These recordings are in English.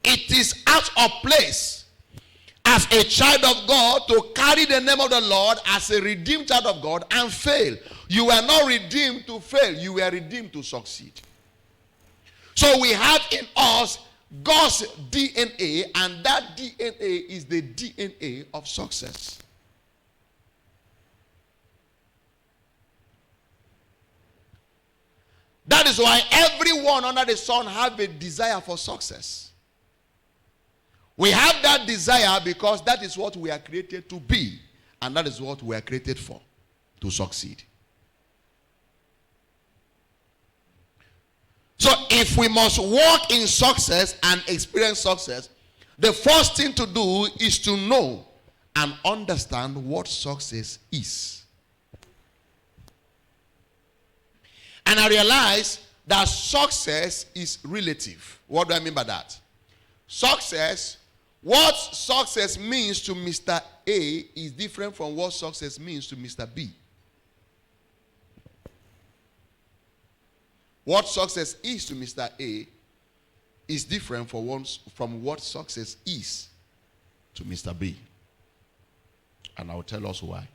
It is out of place as a child of God to carry the name of the Lord as a redeemed child of God and fail. You were not redeemed to fail. You were redeemed to succeed. So we have in us God's DNA, and that DNA is the DNA of success. That is why everyone under the sun have a desire for success. We have that desire because that is what we are created to be, and that is what we are created for, to succeed. So if we must walk in success and experience success, the first thing to do is to know and understand what success is. And I realize that success is relative. What do I mean by that? Success, what success means to Mr. A is different from what success means to Mr. B. What success is to Mr. A is different from what success is to Mr. B. And I will tell us why.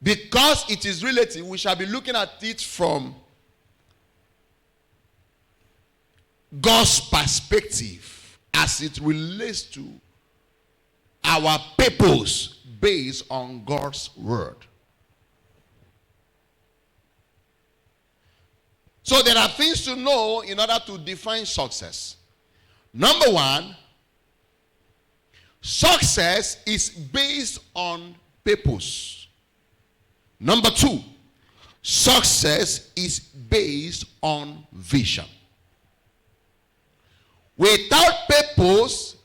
Because it is relative, we shall be looking at it from God's perspective as it relates to our purpose based on God's word. So there are things to know in order to define success. Number one, success is based on purpose. Number two, success is based on vision. Without purpose,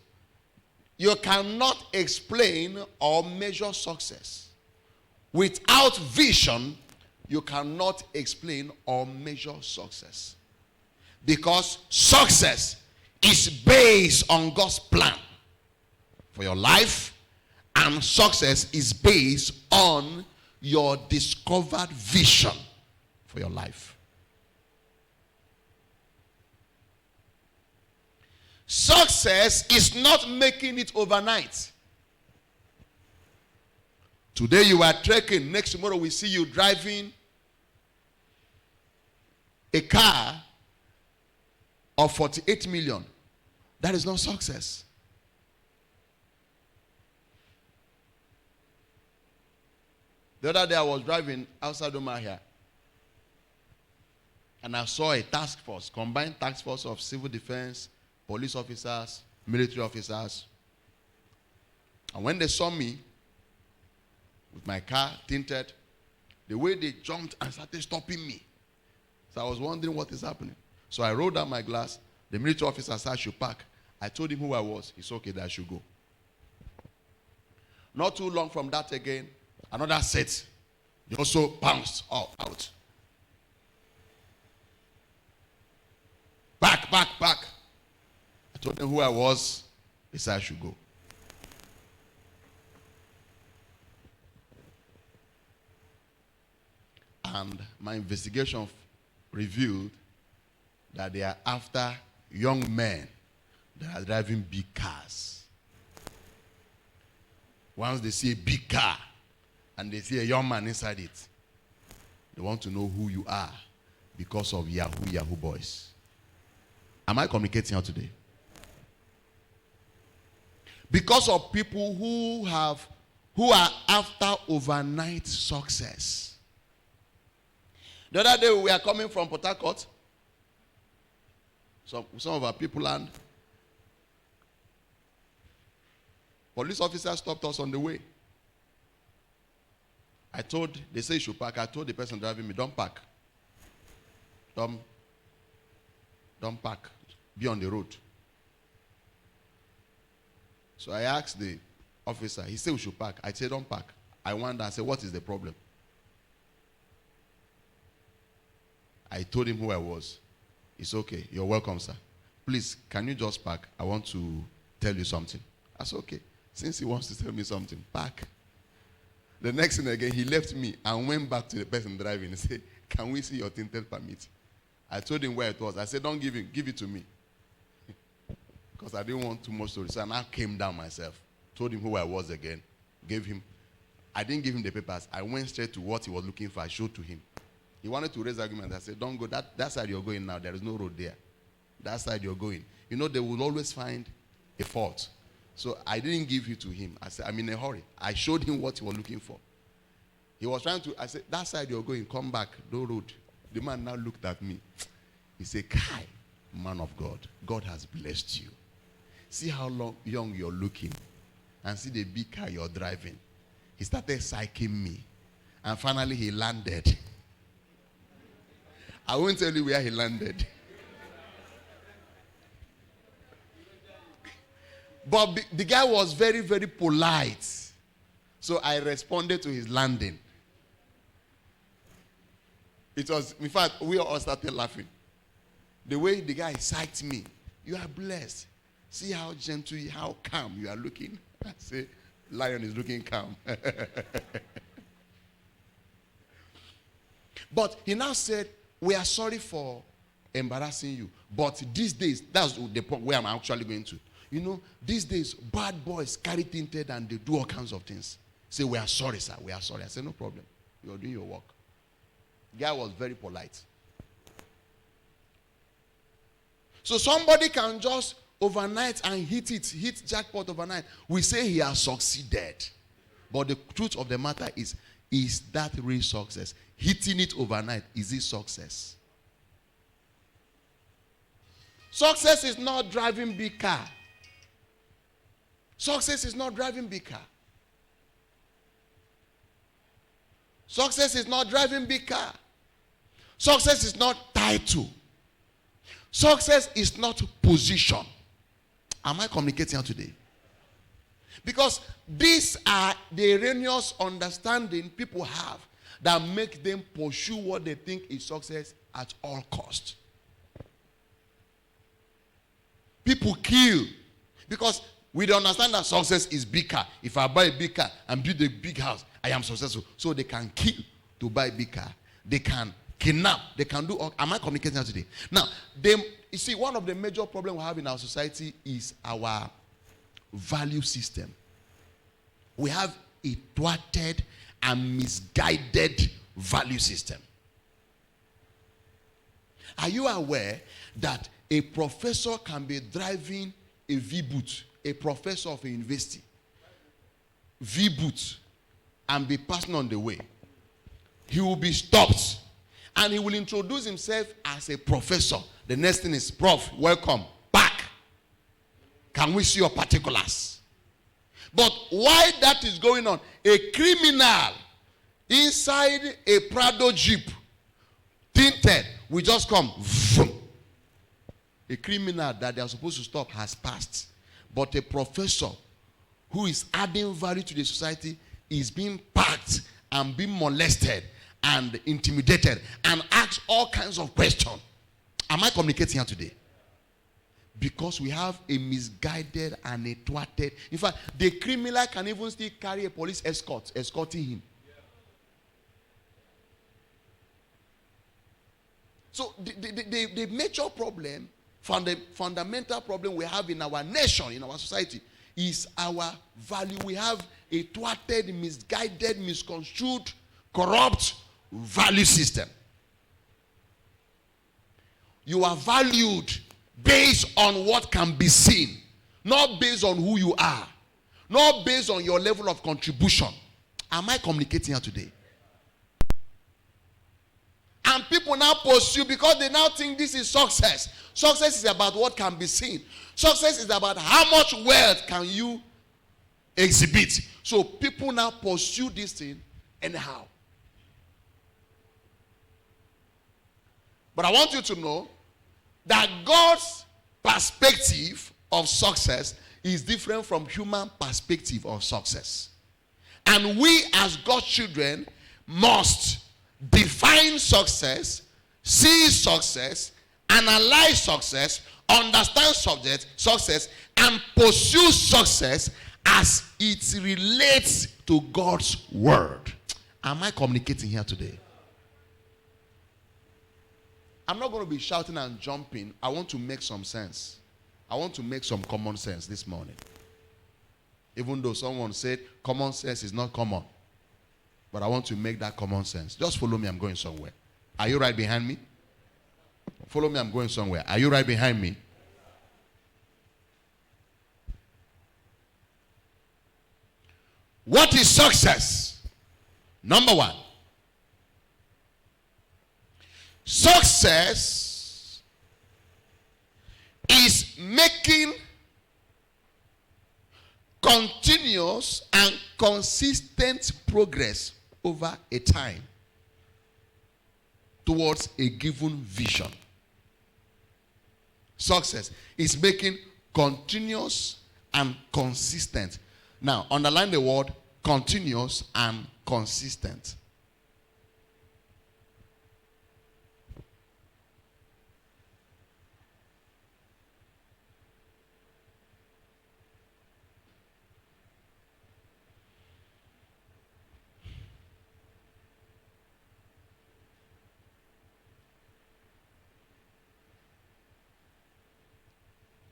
you cannot explain or measure success. Without vision, you cannot explain or measure success. Because success is based on God's plan for your life, and success is based on your discovered vision for your life. Success is not making it overnight. Today you are trekking, next tomorrow we see you driving a car of 48 million. That is not success. The other day I was driving outside Umuahia, and I saw a task force, combined task force of civil defense, police officers, military officers. And when they saw me with my car tinted, the way they jumped and started stopping me. So I was wondering what is happening. So I rolled down my glass. The military officer said I should park. I told him who I was. He said, okay, that I should go. Not too long from that again, another set. They also bounced out. Back. I told them who I was. He said I should go. And my investigation revealed that they are after young men that are driving big cars. Once they see a big car and they see a young man inside it, they want to know who you are because of Yahoo boys. Am I communicating here today? Because of people who are after overnight success. The other day we were coming from Port Harcourt. Some of our people, and police officers stopped us on the way. They say you should park. I told the person driving me, don't park. Don't park. Be on the road. So I asked the officer. He said we should park. I said don't park. I wonder. I said, what is the problem? I told him who I was. It's okay. You're welcome, sir. Please, can you just park? I want to tell you something. I said, okay. Since he wants to tell me something, park. The next thing again, he left me and went back to the person driving and said, can we see your tinted permit? I told him where it was. I said, don't give it to me. Because I didn't want too much story. So I now came down myself, told him who I was again, gave him. I didn't give him the papers. I went straight to what he was looking for. I showed to him. He wanted to raise argument. I said, don't go. That side you're going now, there is no road there. That side you're going. You know, they will always find a fault. So I didn't give it to him. I said, I'm in a hurry. I showed him what he was looking for. He was trying to, I said, that side you're going, come back, no road. The man now looked at me. He said, Kai, man of God, God has blessed you. See how young you're looking and see the big car you're driving. He started psyching me. And finally he landed. I won't tell you where he landed. But the guy was very, very polite. So I responded to his landing. It was, in fact, we all started laughing. The way the guy psyched me. You are blessed. See how gentle, how calm you are looking. I say, lion is looking calm. But he now said, we are sorry for embarrassing you. But these days, that's the point where I'm actually going to. You know, these days, bad boys carry tinted and they do all kinds of things. Say, we are sorry, sir. We are sorry. I said, no problem. You're doing your work. The guy was very polite. So somebody can just overnight and hit jackpot overnight. We say he has succeeded. But the truth of the matter is that real success? Hitting it overnight, is it success? Success is not driving big car. Success is not driving big car. Success is not driving big car. Success is not title. Success is not position. Am I communicating here today? Because these are the erroneous understanding people have that make them pursue what they think is success at all cost. People kill because we don't understand that success is big car. If I buy a big car and build a big house, I am successful. So they can kill to buy a big car. They can kidnap. They can do all. Am I communicating here today? Now, you see, one of the major problems we have in our society is our value system. We have a thwarted and misguided value system. Are you aware that a professor can be driving a V-boot, a professor of a university, V-boot, and be passing on the way? He will be stopped and he will introduce himself as a professor. The next thing is, Prof, welcome back. Can we see your particulars? But why that is going on? A criminal inside a Prado Jeep, tinted, will just come. Vroom. A criminal that they are supposed to stop has passed. But a professor who is adding value to the society is being packed and being molested and intimidated and asked all kinds of questions. Am I communicating here today? Because we have a misguided and a thwarted. In fact, the criminal can even still carry a police escorting him. So the major problem, fundamental problem we have in our nation, in our society, is our value. We have a thwarted, misguided, misconstrued, corrupt value system. You are valued based on what can be seen, not based on who you are, not based on your level of contribution. Am I communicating here today? And people now pursue because they now think this is success. Success is about what can be seen. Success is about how much wealth can you exhibit. So people now pursue this thing anyhow. But I want you to know that God's perspective of success is different from human perspective of success. And we as God's children must define success, see success, analyze success, understand success, and pursue success as it relates to God's word. Am I communicating here today? I'm not going to be shouting and jumping. I want to make some sense. I want to make some common sense this morning. Even though someone said common sense is not common. But I want to make that common sense. Just follow me, I'm going somewhere. Are you right behind me? Follow me, I'm going somewhere. Are you right behind me? What is success? Number one. Success is making continuous and consistent progress over a time towards a given vision. Success is making continuous and consistent. Now, underline the word continuous and consistent.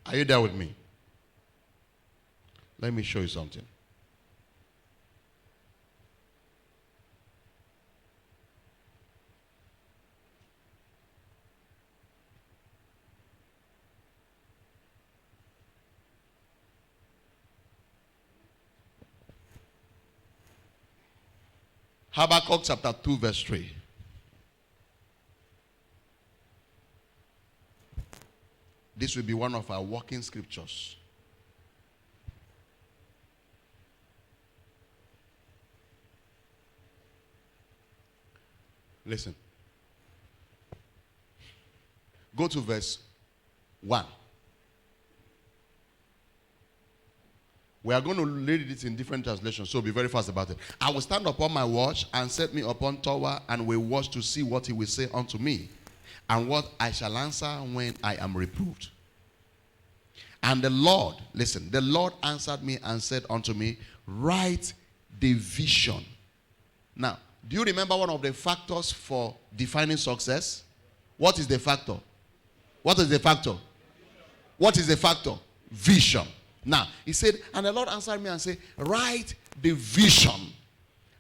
Are you there with me? Let me show you something. Habakkuk chapter 2 verse 3. This will be one of our working scriptures. Listen. Go to verse 1. We are going to read it in different translations, so be very fast about it. I will stand upon my watch and set me upon tower, and will watch to see what he will say unto me, and what I shall answer when I am reproved. And the Lord, listen, the Lord answered me and said unto me, write the vision. Now, do you remember one of the factors for defining success? What is the factor? What is the factor? What is the factor? Vision. Now, he said, and the Lord answered me and said, write the vision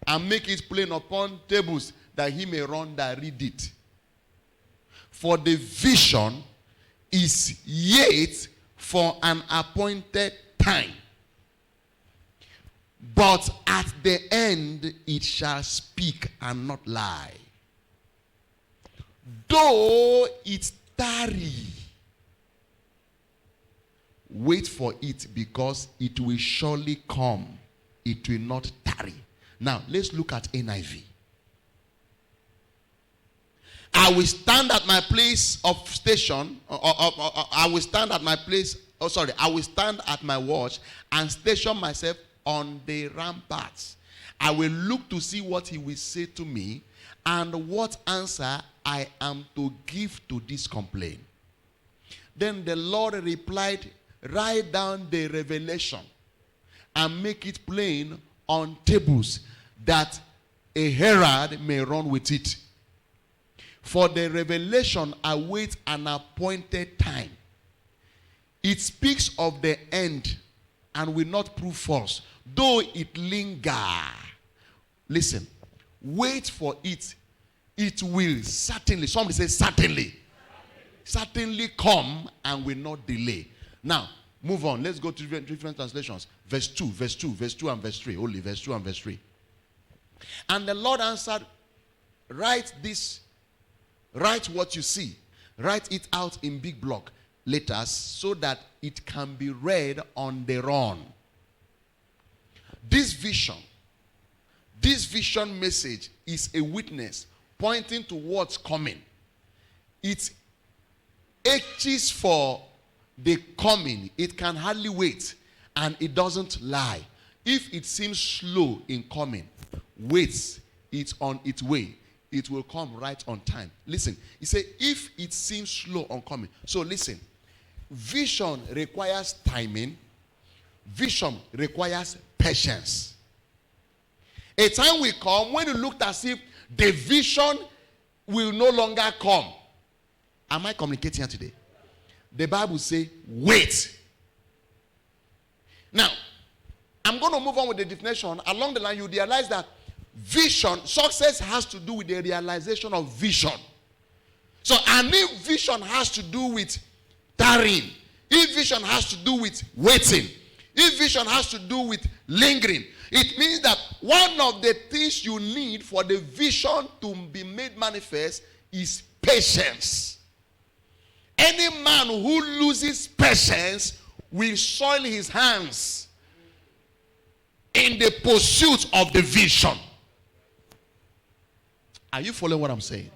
and make it plain upon tables, that he may run that read it. For the vision is yet for an appointed time, but at the end it shall speak and not lie. Though it tarry, wait for it, because it will surely come. It will not tarry. Now, let's look at NIV. I will stand at my place of station, I will stand at my place, I will stand at my watch and station myself on the ramparts. I will look to see what he will say to me, and what answer I am to give to this complaint. Then the Lord replied, write down the revelation and make it plain on tables, that a herald may run with it. For the revelation awaits an appointed time. It speaks of the end and will not prove false, though it linger. Listen, wait for it. It will certainly, somebody say certainly, certainly come and will not delay. Now, move on. Let's go to different translations. Verse 2, verse 2, verse 2 and verse 3. Only verse 2 and verse 3. And the Lord answered, write this. Write what you see. Write it out in big block letters so that it can be read on the run. This vision message is a witness pointing to what's coming. It itches for the coming. It can hardly wait, and it doesn't lie. If it seems slow in coming, wait, it's on its way. It will come right on time. Listen, he said, if it seems slow on coming. So listen, vision requires timing, vision requires patience. A time will come when you looked as if the vision will no longer come. Am I communicating here today? The Bible says, wait. Now, I'm going to move on with the definition. Along the line, you realize that vision, success has to do with the realization of vision. So, and if vision has to do with tarrying, if vision has to do with waiting, if vision has to do with lingering, it means that one of the things you need for the vision to be made manifest is patience. Any man who loses patience will soil his hands in the pursuit of the vision. Are you following what I'm saying?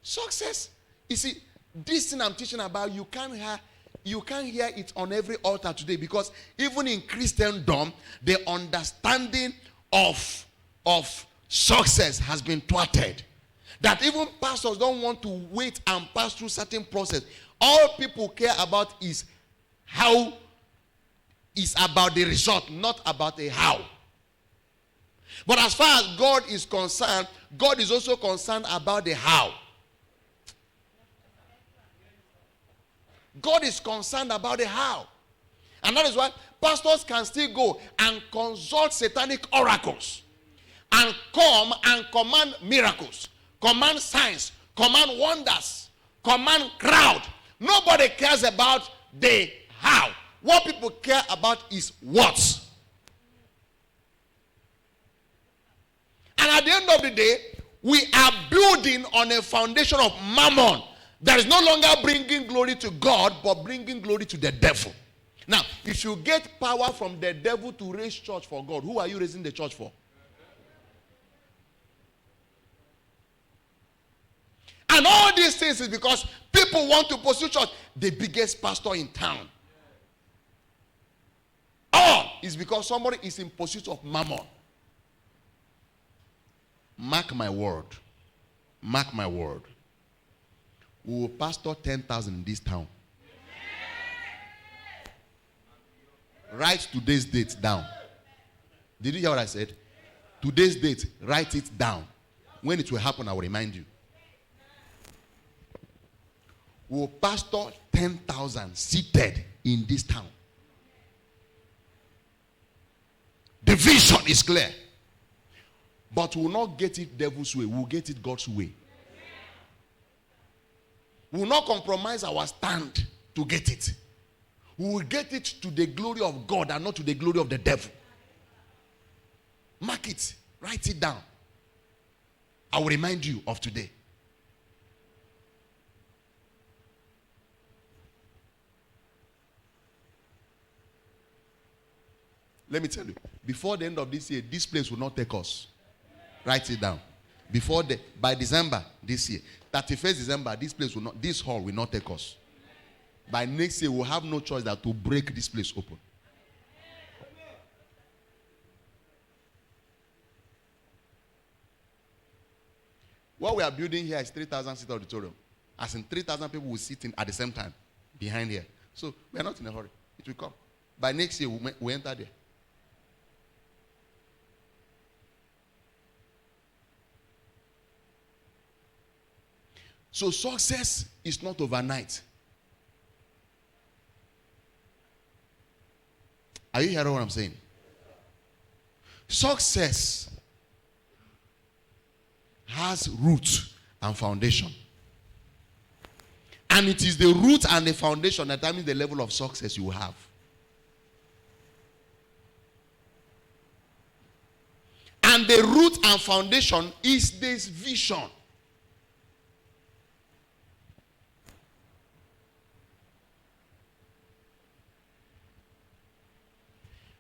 Success. You see, this thing I'm teaching about, you can't hear it on every altar today, because even in Christendom, the understanding of success has been thwarted. That even pastors don't want to wait and pass through certain process. All people care about is how, is about the result, not about the how. But as far as God is concerned, God is also concerned about the how. God is concerned about the how. And that is why pastors can still go and consult satanic oracles and come and command miracles, command signs, command wonders, command crowd. Nobody cares about the how. What people care about is what. And at the end of the day, we are building on a foundation of mammon that is no longer bringing glory to God, but bringing glory to the devil. Now, if you get power from the devil to raise church for God, who are you raising the church for? And all these things is because people want to pursue church. The biggest pastor in town. All is because somebody is in pursuit of mammon. Mark my word. Mark my word. We will pastor 10,000 in this town. Write today's date down. Did you hear what I said? Today's date, write it down. When it will happen, I will remind you. We will pastor 10,000 seated in this town. The vision is clear. But we will not get it devil's way. We will get it God's way. We will not compromise our stand to get it. We will get it to the glory of God and not to the glory of the devil. Mark it. Write it down. I will remind you of today. Let me tell you, before the end of this year, this place will not take us. Write it down. By December this year, 31st December, this hall will not take us. By next year, we'll have no choice than to break this place open. What we are building here is 3,000 seat auditorium. As in 3,000 people will sit in at the same time behind here. So we are not in a hurry. It will come. By next year, we enter there. So success is not overnight. Are you hearing what I'm saying? Success has root and foundation. And it is the root and the foundation that determines the level of success you will have. And the root and foundation is this vision.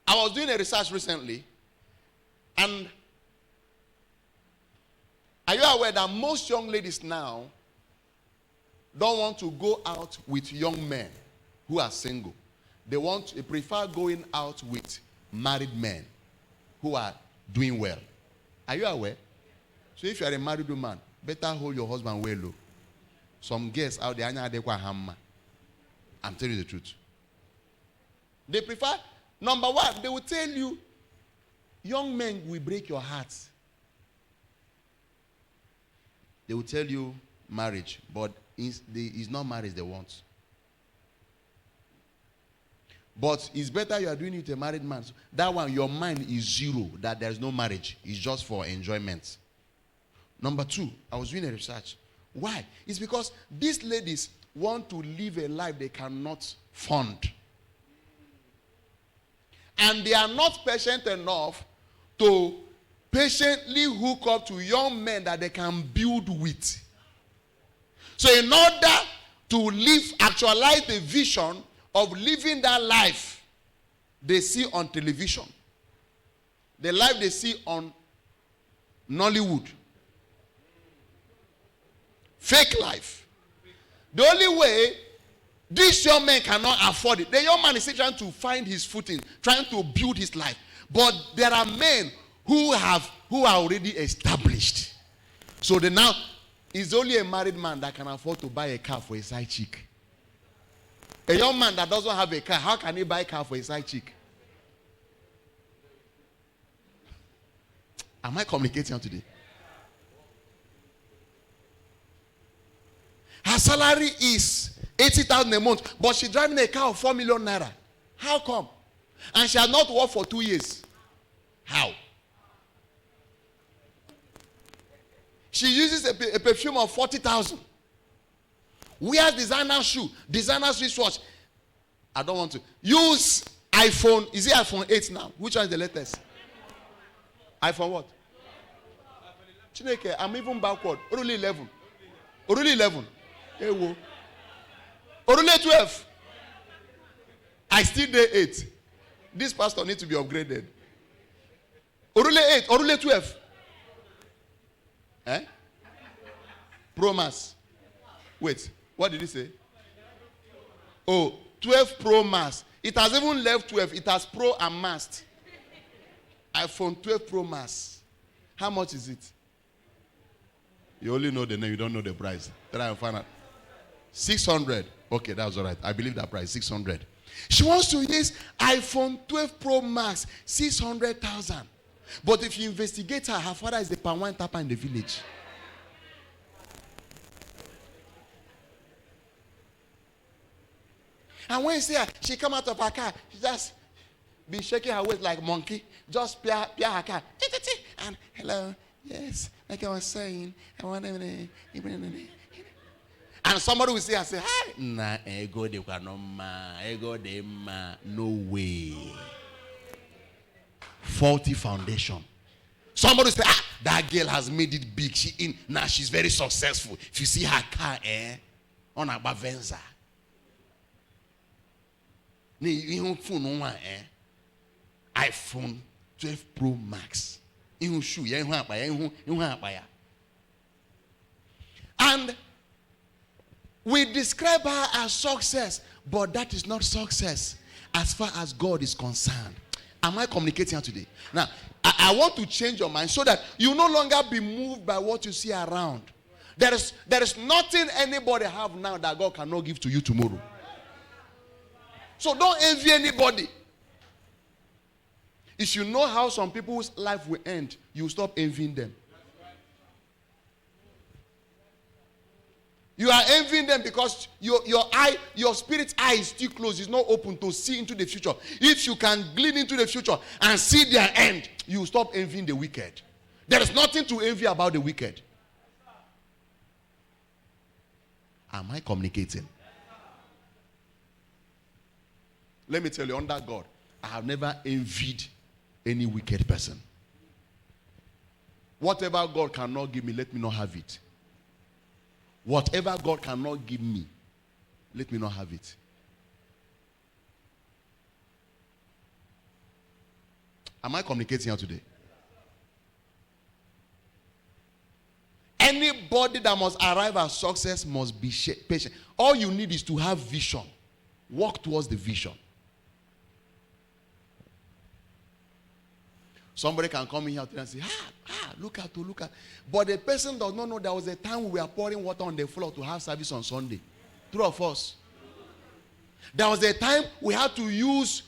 I was doing a research recently, and are you aware that most young ladies now don't want to go out with young men who are single? They prefer going out with married men who are doing well. Are you aware? So if you are a married woman, better hold your husband well low. Some girls out there, I'm telling you the truth. They prefer, number one, they will tell you, young men will break your heart. They will tell you marriage, but it's not marriage they want. But it's better you are doing it with a married man. That one, your mind is zero, that there is no marriage. It's just for enjoyment. Number two, I was doing a research. Why? It's because these ladies want to live a life they cannot fund. And they are not patient enough to patiently hook up to young men that they can build with. So in order to actualize the vision of living that life they see on television, the life they see on Nollywood, fake life, the only way this young man cannot afford it. The young man is still trying to find his footing, trying to build his life. But there are men who are already established. So it's only a married man that can afford to buy a car for a side chick. A young man that doesn't have a car, how can he buy a car for a side chick? Am I communicating today? Her salary is 80,000 a month, but she's driving a car of 4 million naira. How come? And she has not worked for 2 years. How? She uses a perfume of 40,000. Wears designer shoe, designer wristwatch. I don't want to. Use iPhone. Is it iPhone 8 now? Which one is the latest? iPhone what? Chineke, I'm even backward. Oruli 11. Oruli 11. Ewo. Oruli 12. I still day 8. This pastor needs to be upgraded. Oruli 8. Oruli 12. Eh? Pro Max. Wait. What did he say? Oh, 12 Pro Max. It has even left 12. It has Pro and Max. iPhone 12 Pro Max. How much is it? You only know the name. You don't know the price. Try and find out. 600. Okay, that's all right. I believe that price. 600. She wants to use iPhone 12 Pro Max. 600,000. But if you investigate her, her father is the palm wine tapper in the village. And when you see her, she come out of her car, she just be shaking her waist like monkey, just peer her car. And hello, yes, like I was saying, I want to. And somebody will say, I say, hi. Nah, ego de kanoma, ego de ma, no way. Faulty foundation. Somebody will say, that girl has made it big. Now she's very successful. If you see her car, on a Bavenza. iPhone 12 Pro Max. And we describe her as success, but that is not success as far as God is concerned. Am I communicating here today? Now, I want to change your mind so that you no longer be moved by what you see around. There is nothing anybody have now that God cannot give to you tomorrow. So don't envy anybody. If you know how some people's life will end, you stop envying them. You are envying them because your spirit's eye is still closed. It's not open to see into the future. If you can glean into the future and see their end, you stop envying the wicked. There is nothing to envy about the wicked. Am I communicating? Let me tell you, under God, I have never envied any wicked person. Whatever God cannot give me, let me not have it. Whatever God cannot give me, let me not have it. Am I communicating here today? Anybody that must arrive at success must be patient. All you need is to have vision. Walk towards the vision. Somebody can come in here and say, look at. But the person does not know there was a time we were pouring water on the floor to have service on Sunday. True of us. There was a time we had to use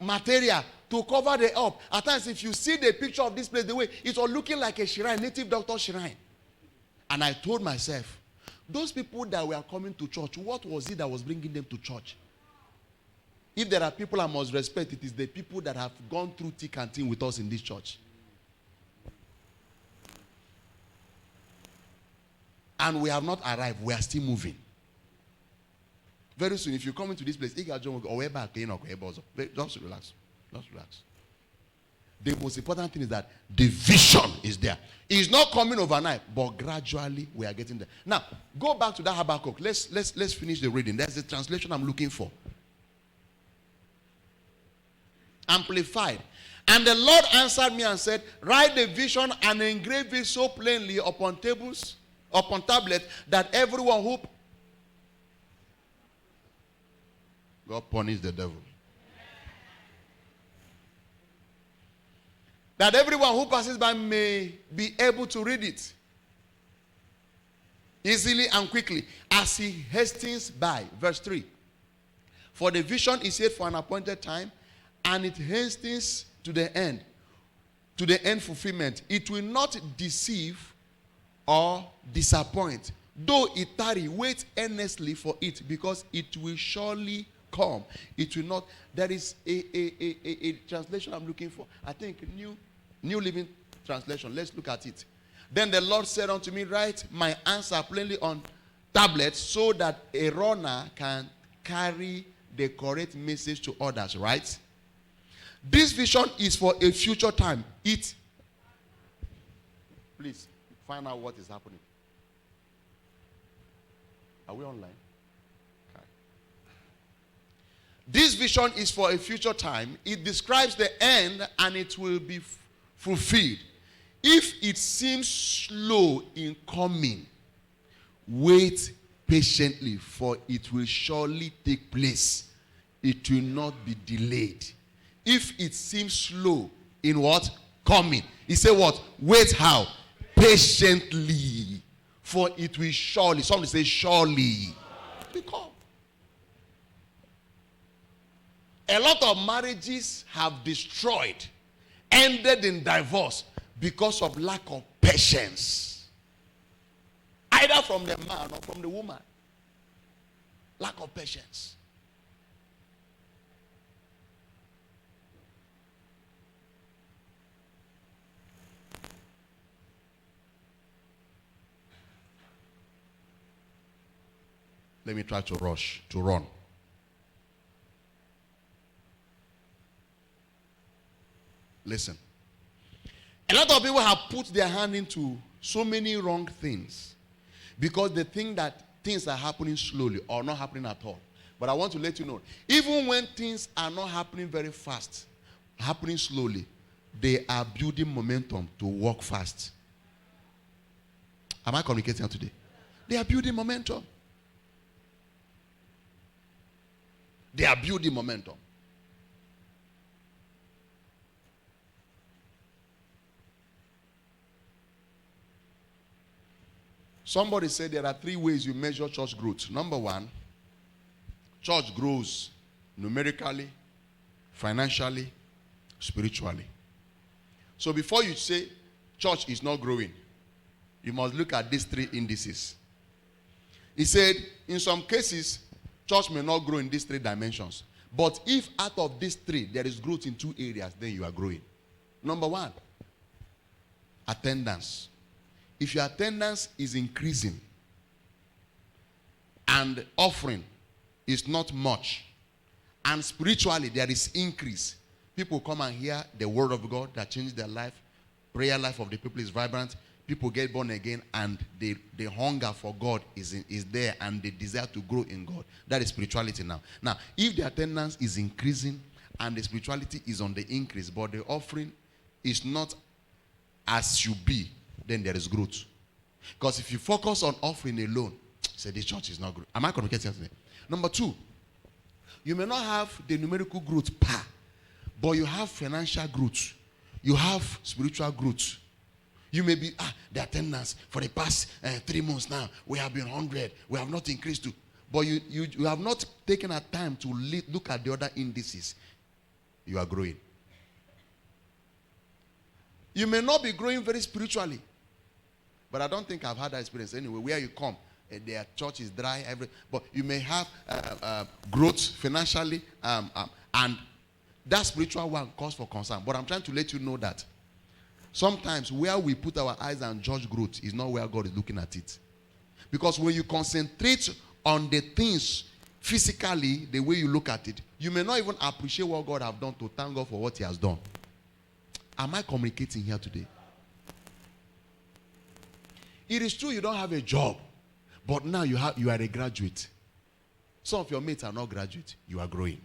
material to cover the up. At times, if you see the picture of this place, the way it was looking like a shrine, native doctor shrine. And I told myself, those people that were coming to church, what was it that was bringing them to church? If there are people I must respect, it is the people that have gone through thick and thin with us in this church. And we have not arrived. We are still moving. Very soon, if you come into this place, just relax. Just relax. The most important thing is that the vision is there. It's not coming overnight, but gradually we are getting there. Now, go back to that Habakkuk. Let's finish the reading. That's the translation I'm looking for. Amplified. And the Lord answered me and said, write the vision and engrave it so plainly upon tablets, that everyone who... God punish the devil. That everyone who passes by may be able to read it easily and quickly as he hastens by. Verse 3. For the vision is yet for an appointed time, and it hastens to the end fulfillment. It will not deceive or disappoint. Though it tarry, wait earnestly for it, because it will surely come. It will not. There is a translation I'm looking for. I think New Living Translation. Let's look at it. Then the Lord said unto me, write my answer plainly on tablets, so that a runner can carry the correct message to others. Right? This vision is for a future time. Please find out what is happening. Are we online? Okay. This vision is for a future time. It describes the end, and it will be fulfilled. If it seems slow in coming, wait patiently, for it will surely take place. It will not be delayed. If it seems slow in what? Coming. He said what? Wait how? Patiently. For it will surely. Somebody say surely. It will come. A lot of marriages have destroyed, ended in divorce because of lack of patience. Either from the man or from the woman. Lack of patience. Let me try to run. Listen. A lot of people have put their hand into so many wrong things because they think that things are happening slowly or not happening at all. But I want to let you know, even when things are not happening very fast, happening slowly, they are building momentum to walk fast. Am I communicating today? They are building momentum. They are building momentum. Somebody said there are 3 ways you measure church growth. Number 1, church grows numerically, financially, spiritually. So before you say church is not growing, you must look at these 3 indices. He said, in some cases, church may not grow in these 3 dimensions. But if out of these 3, there is growth in 2 areas, then you are growing. Number 1, attendance. If your attendance is increasing and offering is not much, and spiritually there is increase, people come and hear the word of God that changes their life, prayer life of the people is vibrant, people get born again, and the hunger for God is there, and the desire to grow in God. That is spirituality now. Now, if the attendance is increasing and the spirituality is on the increase, but the offering is not as should be, then there is growth. Because if you focus on offering alone, say this church is not growing. Am I communicating today? Number 2, you may not have the numerical growth but you have financial growth. You have spiritual growth. You may be, the attendance for the past 3 months now, we have been 100. We have not increased to. but you have not taken a time to look at the other indices, you are growing. You may not be growing very spiritually, but I don't think I've had that experience anyway. Where you come, their church is dry, but you may have growth financially, and that spiritual one calls for concern. But I'm trying to let you know that sometimes where we put our eyes and judge growth is not where God is looking at it. Because when you concentrate on the things physically, the way you look at it, you may not even appreciate what God has done to thank God for what he has done. Am I communicating here today? It is true you don't have a job, but now you are a graduate. Some of your mates are not graduates. You are growing.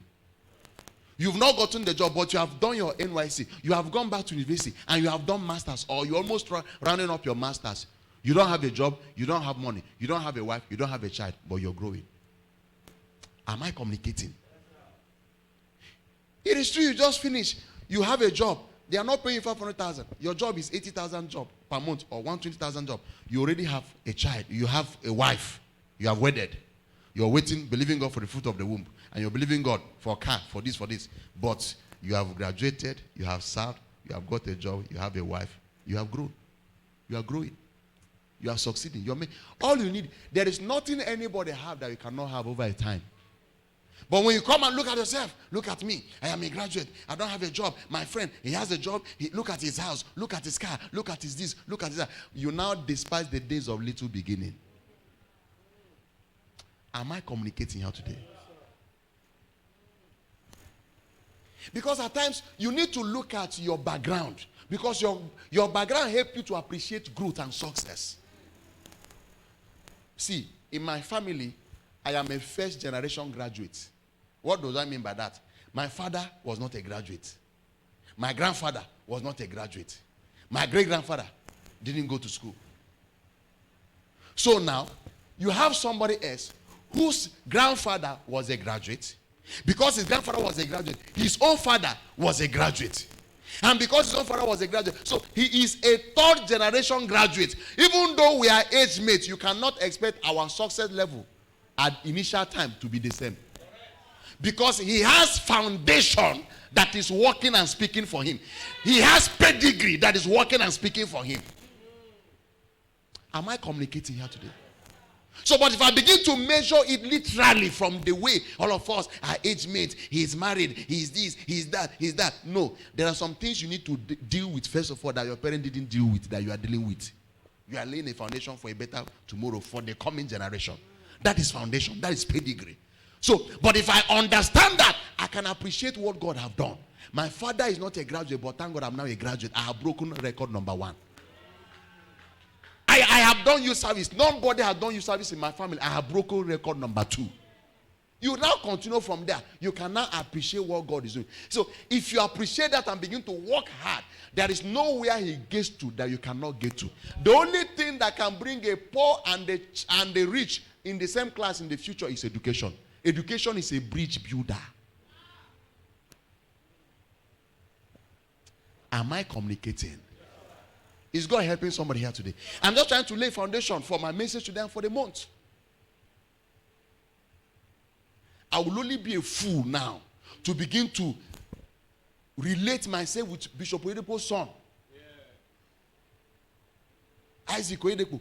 You've not gotten the job, but you have done your NYC. You have gone back to university, and you have done masters, or you're almost rounding up your masters. You don't have a job, you don't have money, you don't have a wife, you don't have a child, but you're growing. Am I communicating? It is true you just finished. You have a job. They are not paying you 500,000. Your job is 80,000 job per month or 120,000 job. You already have a child. You have a wife. You have wedded. You're waiting, believing God for the fruit of the womb. And you're believing God for a car, for this, for this. But you have graduated. You have served. You have got a job. You have a wife. You have grown. You are growing. You are succeeding. All you need. There is nothing anybody have that you cannot have over a time. But when you come and look at yourself, look at me. I am a graduate. I don't have a job. My friend, he has a job. Look at his house. Look at his car. Look at his this. Look at his that. You now despise the days of little beginning. Am I communicating here today? Because at times, you need to look at your background. Because your background helps you to appreciate growth and success. See, in my family, I am a first generation graduate. What does that mean by that? My father was not a graduate. My grandfather was not a graduate. My great-grandfather didn't go to school. So now, you have somebody else whose grandfather was a graduate. Because his grandfather was a graduate, his own father was a graduate. And because his own father was a graduate, so he is a third generation graduate. Even though we are age mates, you cannot expect our success level at initial time to be the same. Because he has foundation that is working and speaking for him. He has pedigree that is working and speaking for him. Am I communicating here today? So, but if I begin to measure it literally from the way all of us are age mates, he is married, he is this, he is that, he is that. No, there are some things you need to deal with first of all that your parent didn't deal with, that you are dealing with. You are laying a foundation for a better tomorrow for the coming generation. That is foundation. That is pedigree. So, but if I understand that, I can appreciate what God have done. My father is not a graduate, but thank God I'm now a graduate. I have broken record number 1. I have done youth service. Nobody has done youth service in my family. I have broken record number 2. You now continue from there. You can now appreciate what God is doing. So, if you appreciate that and begin to work hard, there is nowhere he gets to that you cannot get to. The only thing that can bring a poor and the rich in the same class in the future is education. Education is a bridge builder. Am I communicating? Is God helping somebody here today? I'm just trying to lay foundation for my message to them for the month. I will only be a fool now to begin to relate myself with Bishop Oyedepo's son. Yeah. Isaac Oyedepo.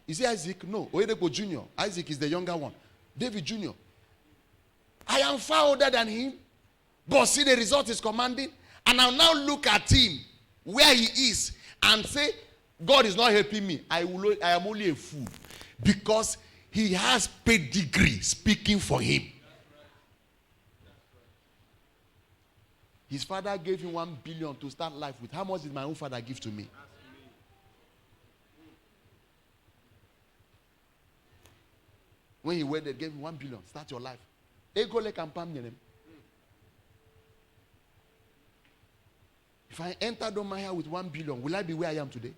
Is it Isaac? No, Oyedepo Jr. Isaac is the younger one. David Jr. I am far older than him, but see the result is commanding. And I'll now look at him where he is and say, God is not helping me. I am only a fool. Because he has pedigree speaking for him. His father gave him 1 billion to start life with. How much did my own father give to me? When he wedded, gave him 1 billion. Start your life. Ego le campagne. If I entered Umuahia with 1 billion, will I be where I am today?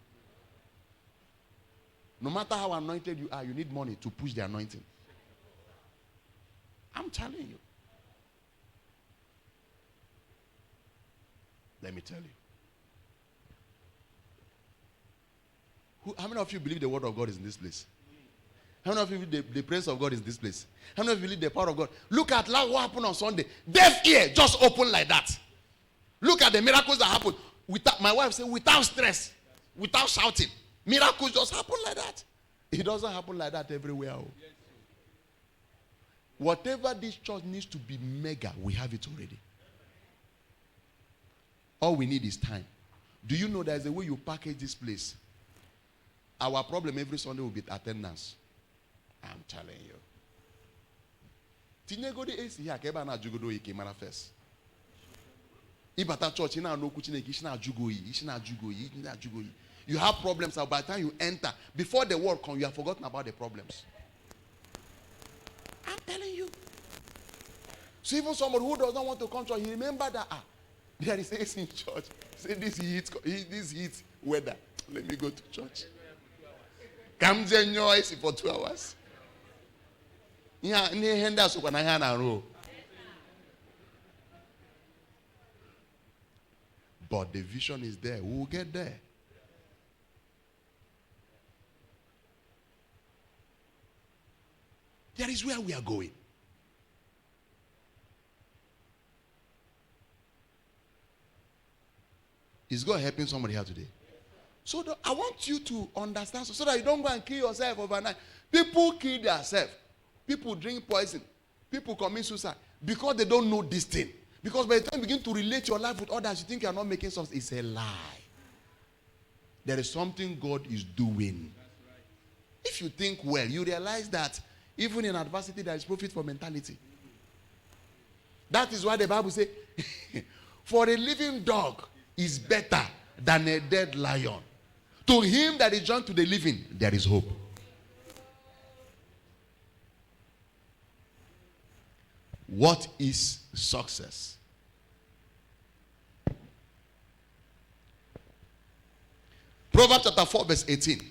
No matter how anointed you are, you need money to push the anointing. I'm telling you. Let me tell you. How many of you believe the word of God is in this place? How many of you believe the presence of God is this place? How many of you believe the power of God? Look at what happened on Sunday. Deaf ear just opened like that. Look at the miracles that happened. Without, my wife said, without stress, without shouting. Miracles just happen like that. It doesn't happen like that everywhere. Whatever this church needs to be mega, we have it already. All we need is time. Do you know there's a way you package this place? Our problem every Sunday will be attendance. I'm telling you. Tinye go the AC here, keba na jugodo ike manifest. Ibata church ina no kuchine ki ishina jugoyi. You have problems, by the time you enter, before the word comes, you have forgotten about the problems. I'm telling you. So even somebody who does not want to come to church, he remember that there is AC in church. Say this heat weather. Let me go to church. Come join your AC for 2 hours. But the vision is there. We will get there. That is where we are going. Is God helping somebody here today? So I want you to understand so that you don't go and kill yourself overnight. People kill themselves. People drink poison. People commit suicide because they don't know this thing. Because by the time you begin to relate your life with others, you think you are not making sense. It's a lie. There is something God is doing. If you think well, you realize that even in adversity, there is profit for mentality. That is why the Bible says, for a living dog is better than a dead lion. To him that is joined to the living, there is hope. What is success? Proverbs chapter 4 verse 18.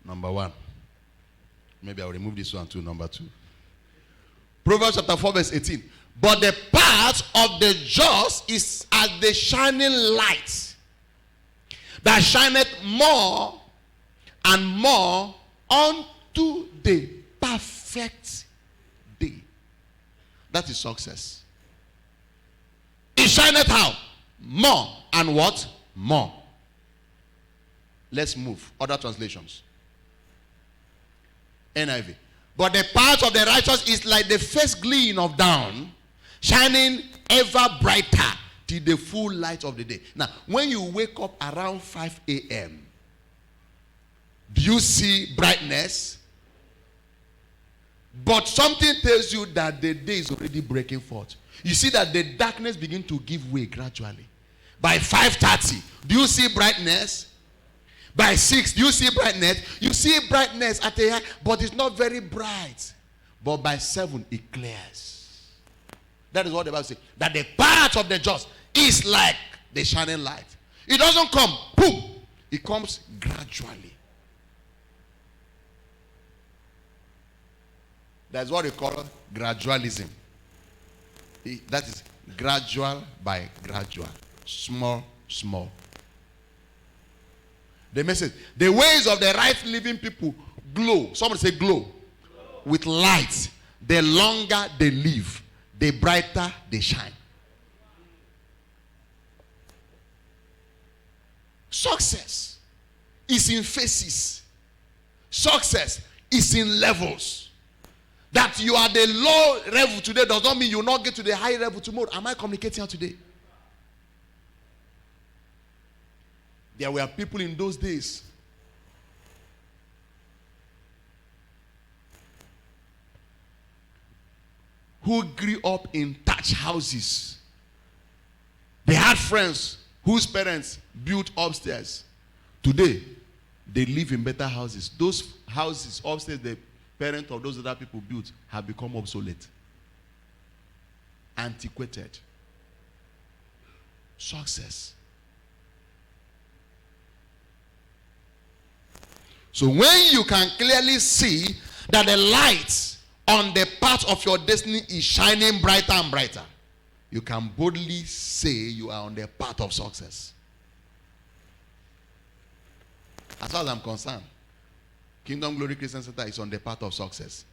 Number 1. Maybe I'll remove this one too. Number 2. Proverbs chapter 4 verse 18. But the path of the just is as the shining light that shineth more and more unto the perfect day. That is success. It shineth how? More and what? More. Let's move. Other translations. NIV. But the path of the righteous is like the first gleam of dawn, shining ever brighter till the full light of the day. Now, when you wake up around 5 a.m., do you see brightness? But something tells you that the day is already breaking forth. You see that the darkness begins to give way gradually. By 5:30, do you see brightness? By 6, do you see brightness? You see brightness at a high, but it's not very bright. But by 7, it clears. That is what the Bible says. That the path of the just is like the shining light. It doesn't come, boom. It comes gradually. That's what we call gradualism. That is gradual by gradual. Small, small. The message. The ways of the right living people glow. Somebody say glow. With light. The longer they live, the brighter they shine. Success is in phases. Success is in levels. That you are the low level today does not mean you will not get to the high level tomorrow. Am I communicating here today? There were people in those days who grew up in thatch houses. They had friends whose parents built upstairs. Today, they live in better houses. Those houses upstairs the parents of those other people built have become obsolete, antiquated. Success. So when you can clearly see that the light on the path of your destiny is shining brighter and brighter, you can boldly say you are on the path of success. As far as I'm concerned, Kingdom Glory Christian Center is on the path of success.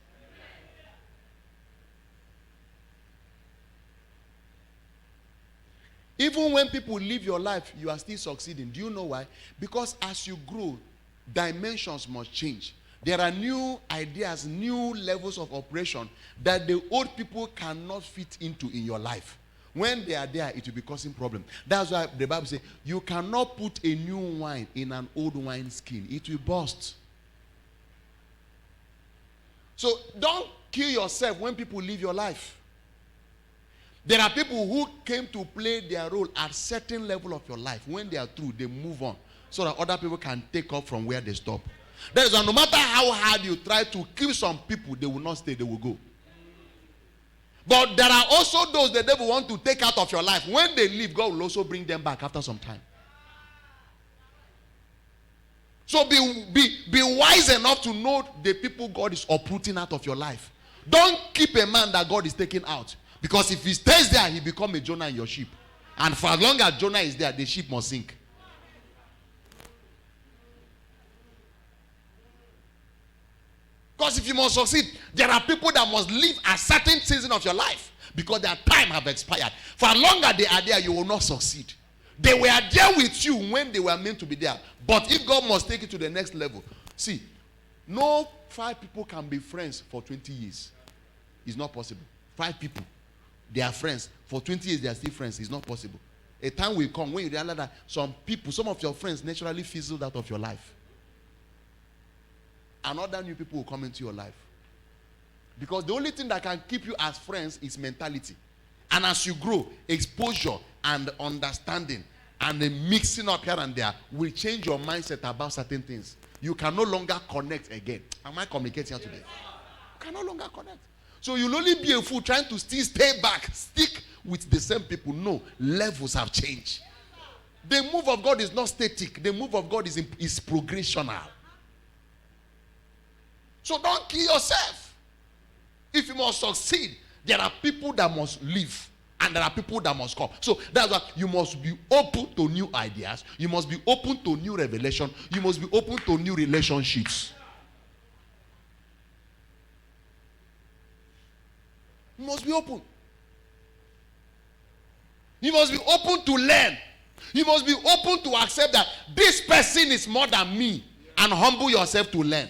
Even when people live your life, you are still succeeding. Do you know why? Because as you grow, dimensions must change. There are new ideas, new levels of operation that the old people cannot fit into in your life. When they are there, it will be causing problem. That's why the Bible says, you cannot put a new wine in an old wine skin. It will burst. So don't kill yourself when people live your life. There are people who came to play their role at certain level of your life. When they are through, they move on so that other people can take up from where they stop. That is why no matter how hard you try to kill some people, they will not stay, they will go. But there are also those the devil want to take out of your life. When they leave, God will also bring them back after some time. So be wise enough to know the people God is uprooting out of your life. Don't keep a man that God is taking out. Because if he stays there, he becomes a Jonah in your ship. And for as long as Jonah is there, the ship must sink. Because if you must succeed, there are people that must live a certain season of your life because their time have expired. For as long as they are there, you will not succeed. They were there with you when they were meant to be there. But if God must take it to the next level, see, no 5 people can be friends for 20 years. It's not possible. 5 people, they are friends. For 20 years, they are still friends. It's not possible. A time will come when you realize that some people, some of your friends naturally fizzled out of your life. And other new people will come into your life. Because the only thing that can keep you as friends is mentality. And as you grow, exposure and understanding and the mixing up here and there will change your mindset about certain things. You can no longer connect again. Am I communicating here today? You can no longer connect. So you'll only be a fool trying to still stay back, stick with the same people. No, levels have changed. The move of God is not static. The move of God is progressional. So don't kill yourself. If you must succeed, there are people that must live and there are people that must come. So that's why you must be open to new ideas. You must be open to new revelation. You must be open to new relationships. You must be open. You must be open to learn. You must be open to accept that this person is more than me and humble yourself to learn.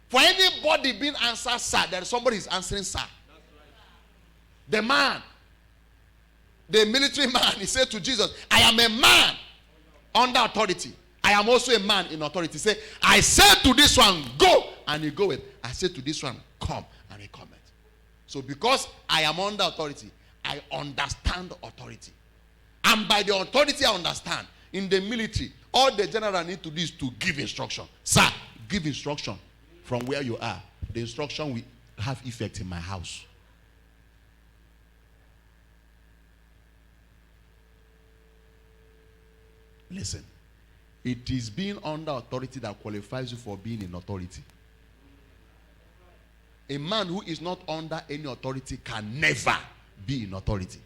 For anybody being answered, sir, there is somebody is answering, sir. The man, the military man, he said to Jesus, I am a man under authority. I am also a man in authority. He said, I said to this one, go, and he goeth. I said to this one, come, and he cometh. So because I am under authority, I understand authority. And by the authority I understand, in the military, all the general need to do is to give instruction. Sir, give instruction. From where you are, the instruction will have effect in my house. Listen, it is being under authority that qualifies you for being in authority. A man who is not under any authority can never be in authority.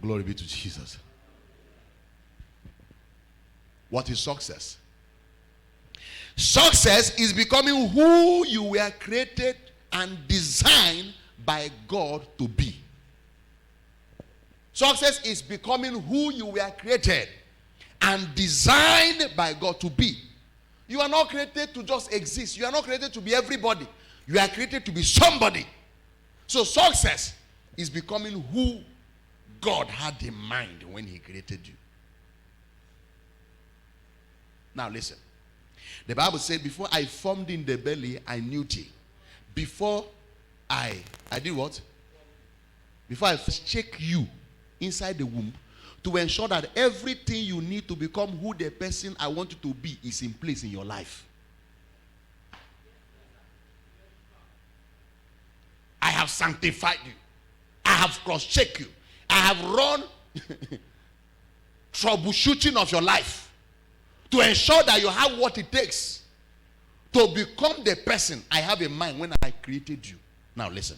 Glory be to Jesus. What is success? Success is becoming who you were created and designed by God to be. Success is becoming who you were created and designed by God to be. You are not created to just exist. You are not created to be everybody. You are created to be somebody. So success is becoming who God had in mind when he created you. Now listen. The Bible said, before I formed in the belly, I knew thee. Before I did what? Before I check you inside the womb to ensure that everything you need to become who the person I want you to be is in place in your life. I have sanctified you. I have cross-checked you. I have run troubleshooting of your life to ensure that you have what it takes to become the person I have in mind when I created you. Now listen.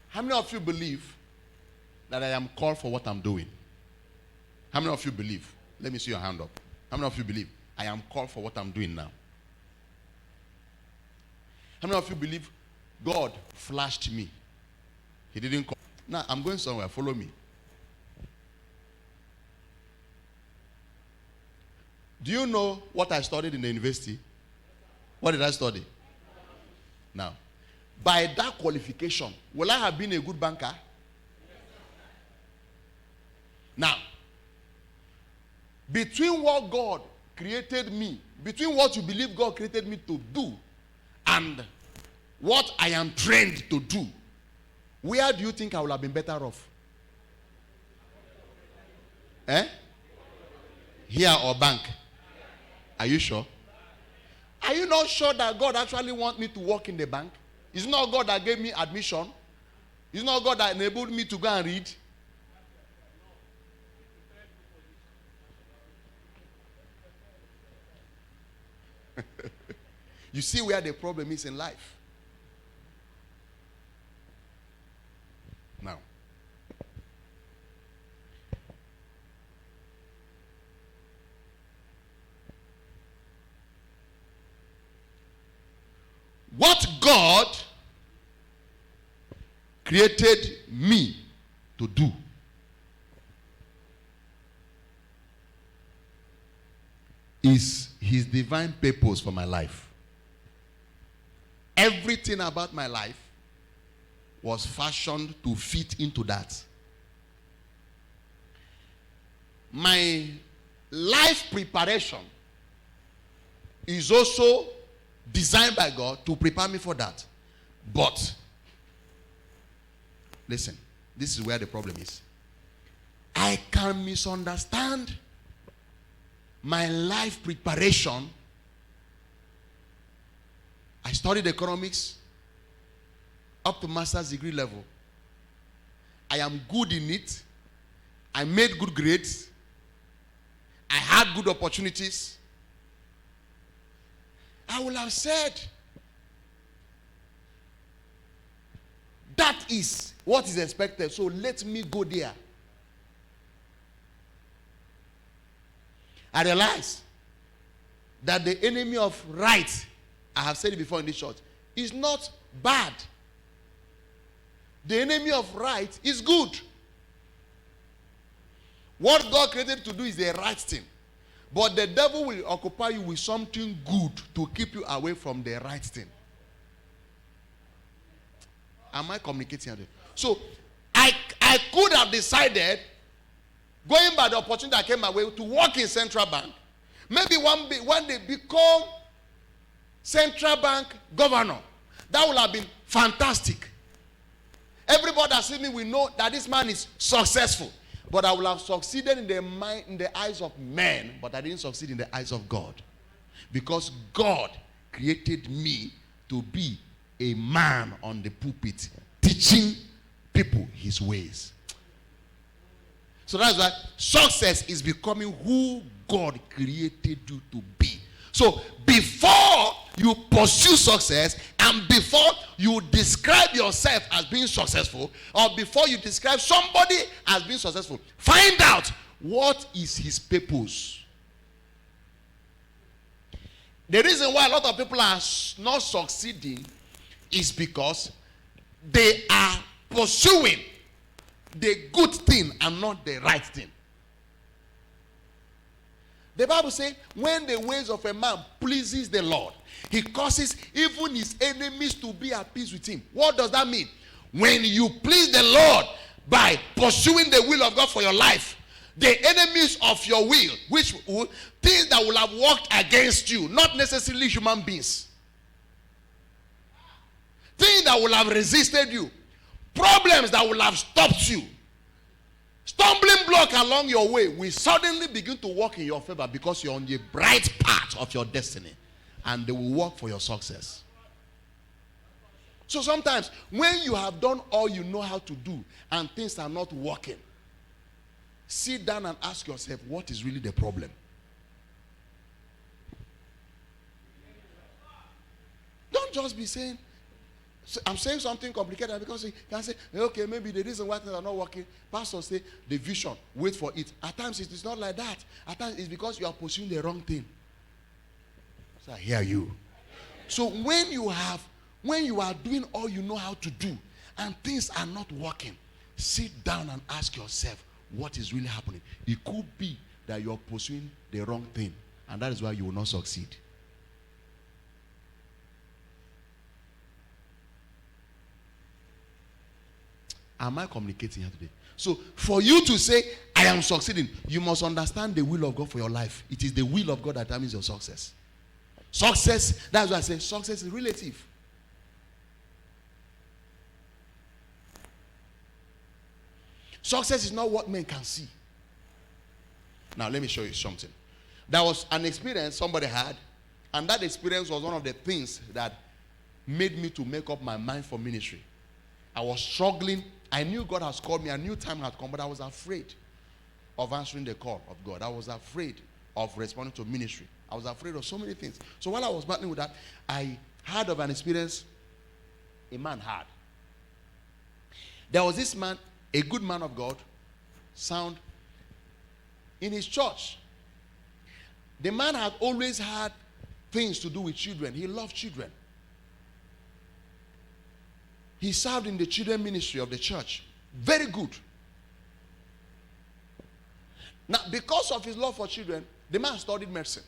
How many of you believe that I am called for what I'm doing? How many of you believe? Let me see your hand up. How many of you believe I am called for what I'm doing now? How many of you believe God flashed me? He didn't call. Now I'm going somewhere. Follow me. Do you know what I studied in the university? What did I study? Now, by that qualification, will I have been a good banker? Now, between what God created me, between what you believe God created me to do, and what I am trained to do, where do you think I would have been better off? Here or bank? Are you sure? Are you not sure that God actually wants me to work in the bank? It's not God that gave me admission. It's not God that enabled me to go and read. You see where the problem is in life. Now, what God created me to do is his divine purpose for my life. Everything about my life was fashioned to fit into that. My life preparation is also designed by God to prepare me for that. But, listen, this is where the problem is. I can misunderstand my life preparation. I studied economics up to master's degree level. I am good in it. I made good grades. I had good opportunities. I would have said, that is what is expected, so let me go there. I realize that the enemy of right, I have said it before in this church, is not bad. The enemy of right is good. What God created to do is the right thing. But the devil will occupy you with something good to keep you away from the right thing. Am I communicating? So, I could have decided, going by the opportunity that came my way, to work in Central Bank. Maybe one day become Central Bank governor. That would have been fantastic. Everybody that sees me will know that this man is successful. But I will have succeeded in the eyes of men, but I didn't succeed in the eyes of God. Because God created me to be a man on the pulpit, teaching people his ways. So that's why success is becoming who God created you to be. So before you pursue success and before you describe yourself as being successful, or before you describe somebody as being successful, find out what is his purpose. The reason why a lot of people are not succeeding is because they are pursuing the good thing and not the right thing. The Bible says, when the ways of a man pleases the Lord, he causes even his enemies to be at peace with him. What does that mean? When you please the Lord by pursuing the will of God for your life, the enemies of your will, things that will have worked against you, not necessarily human beings, things that will have resisted you, problems that will have stopped you, stumbling block along your way will suddenly begin to work in your favor because you're on the bright path of your destiny, and they will work for your success. So sometimes when you have done all you know how to do and things are not working, sit down and ask yourself, what is really the problem? Don't just be saying, I'm saying something complicated, because you can say, okay, maybe the reason why things are not working, pastors say the vision, wait for it. At times it is not like that. At times it's because you are pursuing the wrong thing. So I hear you. So when you are doing all you know how to do and things are not working, sit down and ask yourself what is really happening. It could be that you are pursuing the wrong thing, and that is why you will not succeed. Am I communicating here today? So for you to say, I am succeeding, you must understand the will of God for your life. It is the will of God that determines your success. Success, that's why I say success is relative. Success is not what men can see. Now let me show you something. There was an experience somebody had, and that experience was one of the things that made me to make up my mind for ministry. I was struggling. I knew God has called me. I knew time had come, but I was afraid of answering the call of God. I was afraid of responding to ministry. I was afraid of so many things. So while I was battling with that, I heard of an experience a man had. There was this man, a good man of God, sound, in his church. The man had always had things to do with children. He loved children. He served in the children ministry of the church. Very good. Now, because of his love for children, the man studied medicine.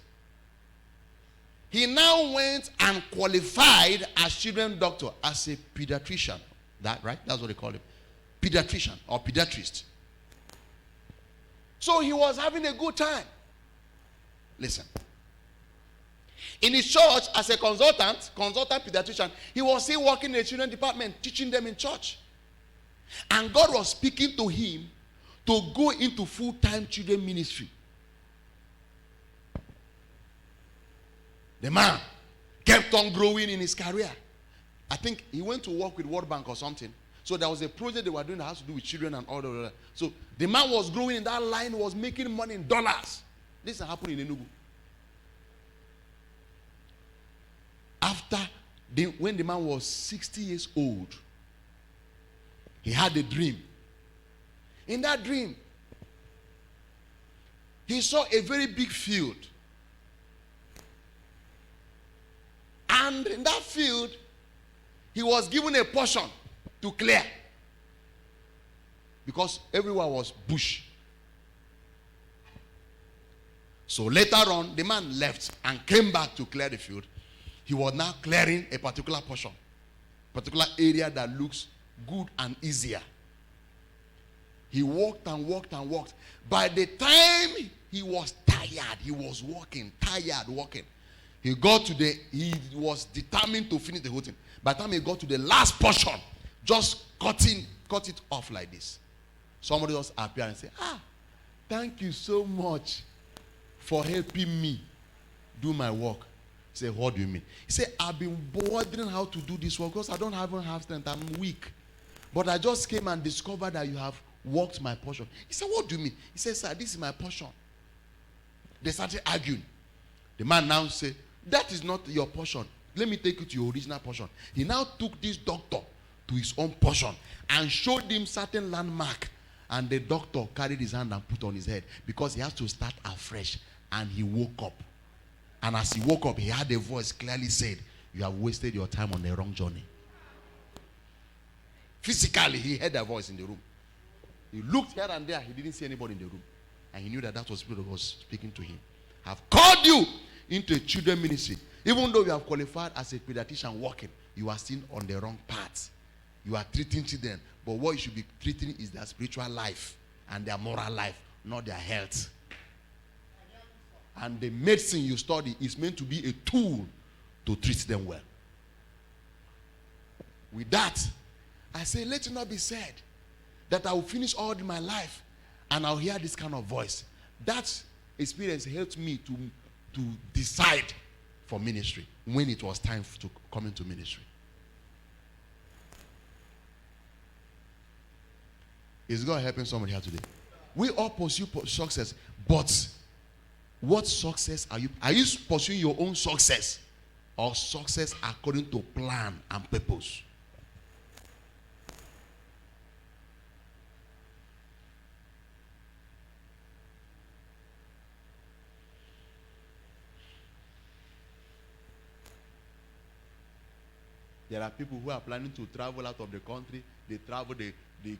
He now went and qualified as children doctor, as a pediatrician. That, right? That's what they call him. Pediatrician or pediatrist. So he was having a good time. Listen. In his church, as a consultant pediatrician, he was still working in the children department, teaching them in church. And God was speaking to him to go into full-time children ministry. The man kept on growing in his career. I think he went to work with World Bank or something. So there was a project they were doing that has to do with children and all that. So the man was growing in that line, was making money in dollars. This happened in Enugu. When the man was 60 years old, he had a dream. In that dream, he saw a very big field. And in that field, he was given a portion to clear. Because everywhere was bush. So later on, the man left and came back to clear the field. He was now clearing a particular portion, particular area that looks good and easier. He walked and walked and walked. By the time he was tired, he was walking, he was determined to finish the whole thing. By the time he got to the last portion, just cut it off like this. Somebody just appeared and said, thank you so much for helping me do my work. He said, what do you mean? He said, I've been wondering how to do this work because I don't have strength. I'm weak. But I just came and discovered that you have worked my portion. He said, what do you mean? He said, sir, this is my portion. They started arguing. The man now said, that is not your portion. Let me take you to your original portion. He now took this doctor to his own portion and showed him certain landmark. And the doctor carried his hand and put on his head because he has to start afresh. And he woke up. And as he woke up, he heard a voice clearly said, you have wasted your time on the wrong journey. Physically, he heard a voice in the room. He looked here and there. He didn't see anybody in the room. And he knew that was the Spirit of God speaking to him. I have called you into a children ministry. Even though you have qualified as a pediatrician working, you are still on the wrong path. You are treating children. But what you should be treating is their spiritual life and their moral life, not their health. And the medicine you study is meant to be a tool to treat them well. With that, I say, let it not be said that I will finish all my life and I'll hear this kind of voice. That experience helped me to decide for ministry when it was time to come into ministry. Is God helping somebody here today? We all pursue success, but what success are you? Are you pursuing your own success, or success according to plan and purpose? There are people who are planning to travel out of the country. They travel, they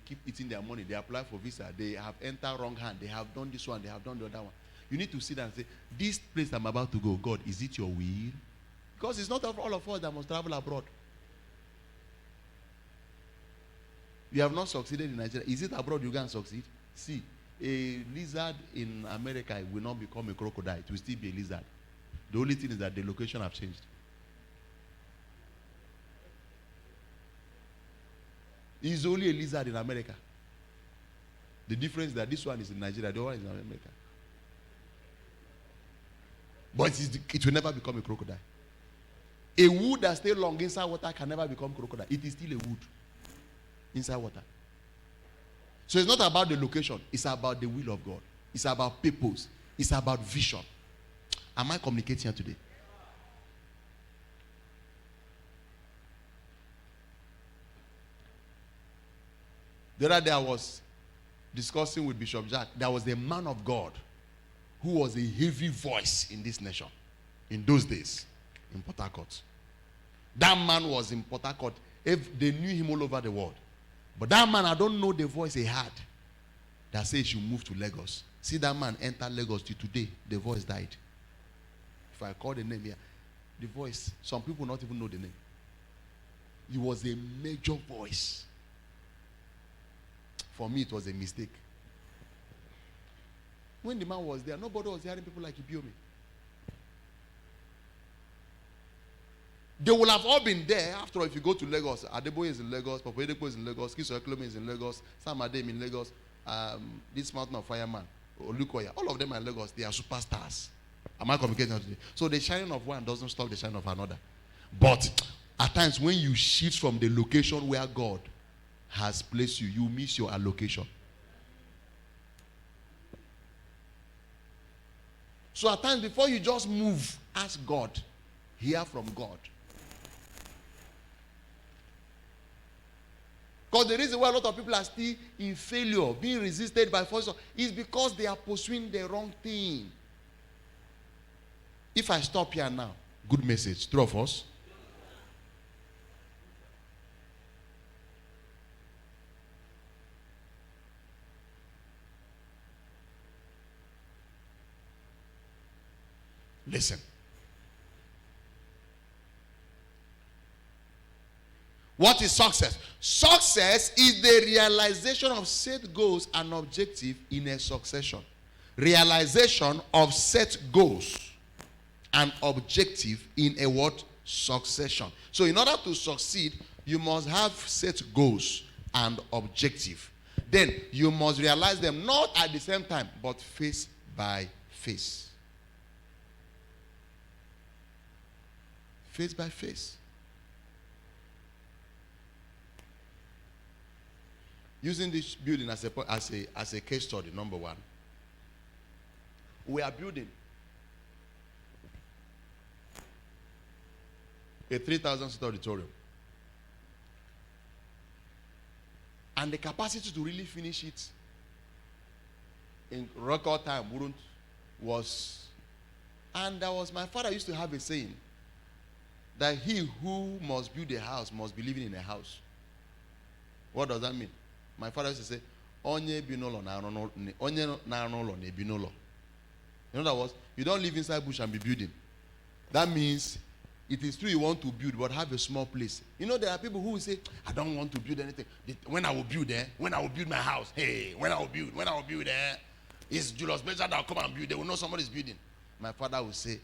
keep eating their money. They apply for visa. They have entered wrong hand. They have done this one. They have done the other one. You need to sit and say, this place I'm about to go, God, is it your will? Because it's not all of us that must travel abroad. You have not succeeded in Nigeria. Is it abroad you can succeed? See, a lizard in America will not become a crocodile. It will still be a lizard. The only thing is that the location have changed. It's only a lizard in America. The difference is that this one is in Nigeria, the other one is in America. But it will never become a crocodile. A wood that stays long inside water can never become crocodile. It is still a wood inside water. So it's not about the location. It's about the will of God. It's about purpose. It's about vision. Am I communicating here today? The other day I was discussing with Bishop Jack. There was a man of God who was a heavy voice in this nation in those days in Port Harcourt. That man was in Port Harcourt. They knew him all over the world. But that man, I don't know the voice he had that says you move to Lagos. See that man enter Lagos till today. The voice died. If I call the name here, the voice, some people not even know the name. He was a major voice. For me, it was a mistake. When the man was there, nobody was hearing people like Ibiomi. They will have all been there. After all, if you go to Lagos, Adeboye is in Lagos, Papa Edepo is in Lagos, Kiso Eklome is in Lagos, Sam Adem in Lagos, this Mountain of Fireman, Olukoya, all of them are in Lagos. They are superstars. Am I communicating today? So the shining of one doesn't stop the shining of another. But at times when you shift from the location where God has placed you, you miss your allocation. So at times before you just move, ask God, hear from God. Because the reason why a lot of people are still in failure, being resisted by force, is because they are pursuing the wrong thing. If I stop here now, good message, true of us. Listen. What is success? Success is the realization of set goals and objectives in a succession. Realization of set goals and objective in a what? Succession. So in order to succeed, you must have set goals and objective. Then you must realize them not at the same time, but face by face. Face by face. Using this building as a case study, number one. We are building a 3,000-seat auditorium. And the capacity to really finish it in record time was. And that was, my father used to have a saying that he who must build a house must be living in a house. What does that mean? My father used to say, onye binolo na aronolo ne binolo. In other words, you don't live inside bush and be building. That means it is true you want to build, but have a small place. You know, there are people who will say, I don't want to build anything. When I will build there, when I will build my house, hey, when I will build there, it's Julius Benja that will come and build. They will know somebody's building. My father will say,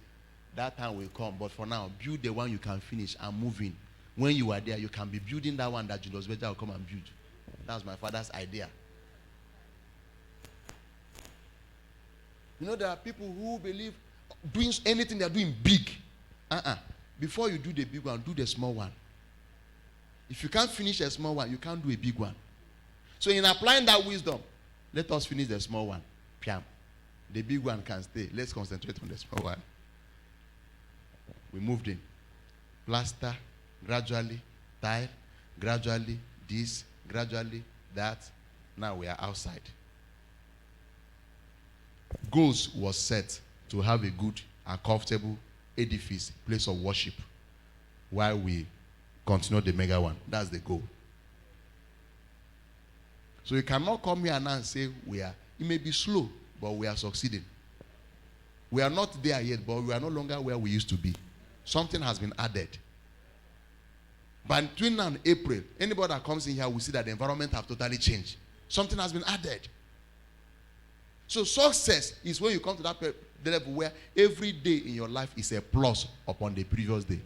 that time will come, but for now, build the one you can finish and move in. When you are there, you can be building that one that Julius Benja will come and build. That's my father's idea. You know, there are people who believe doing anything they're doing big. Before you do the big one, do the small one. If you can't finish a small one, you can't do a big one. So in applying that wisdom, let us finish the small one. Piam. The big one can stay. Let's concentrate on the small one. We moved in. Plaster, gradually, tile, gradually, this, gradually, that. Now we are outside. Goals was set to have a good and comfortable edifice, place of worship, while we continue the mega one. That's the goal. So you cannot come here now and say it may be slow, but we are succeeding. We are not there yet, but we are no longer where we used to be. Something has been added. But between now and April, anybody that comes in here will see that the environment have totally changed. Something has been added. So success is when you come to that the level where every day in your life is a plus upon the previous day.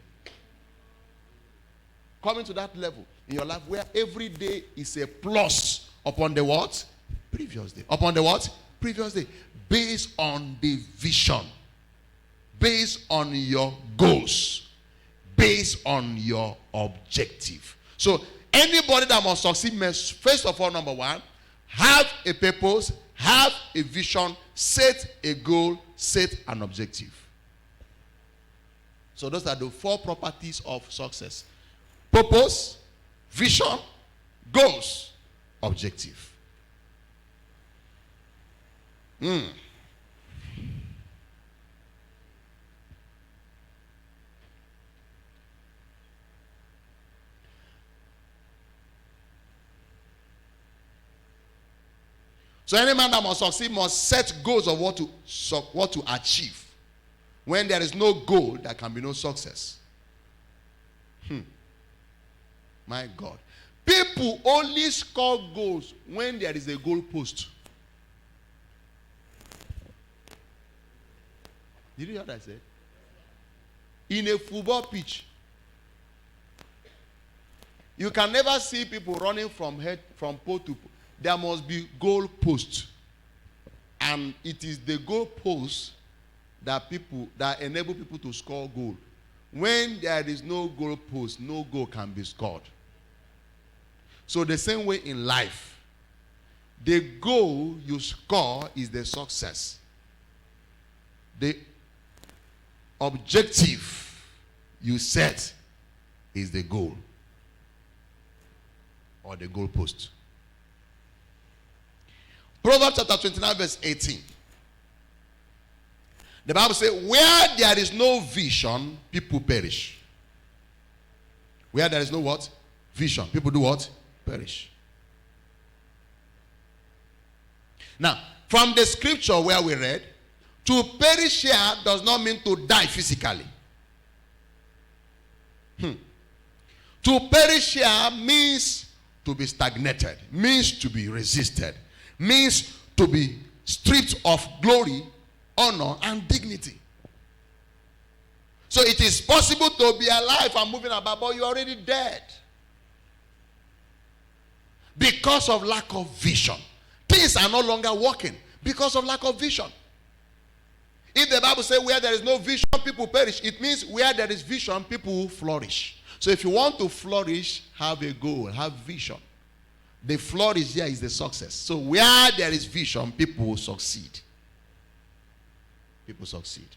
Coming to that level in your life where every day is a plus upon the what? Previous day. Upon the what? Previous day. Based on the vision. Based on your goals. Based on your objective. So anybody that must succeed must, first of all, number one, have a purpose, have a vision, set a goal, set an objective. So those are the 4 properties of success. Purpose, vision, goals, objective. So any man that must succeed must set goals of what to achieve. When there is no goal, there can be no success. My God. People only score goals when there is a goal post. Did you hear what I said? In a football pitch, you can never see people running from pole to pole. There must be goal post. And it is the goal post that enable people to score goal. When there is no goal post, no goal can be scored. So the same way in life, the goal you score is the success. The objective you set is the goal or the goal post. Proverbs chapter 29 verse 18. The Bible says, where there is no vision, people perish. Where there is no what? Vision. People do what? Perish. Now, from the scripture where we read, to perish here does not mean to die physically. To perish here means to be stagnated, means to be resisted, means to be stripped of glory, honor, and dignity. So it is possible to be alive and moving about, but you're already dead. Because of lack of vision. Things are no longer working because of lack of vision. If the Bible says where there is no vision, people perish, it means where there is vision, people flourish. So if you want to flourish, have a goal, have vision. The flourish here is the success. So where there is vision, people succeed. People succeed.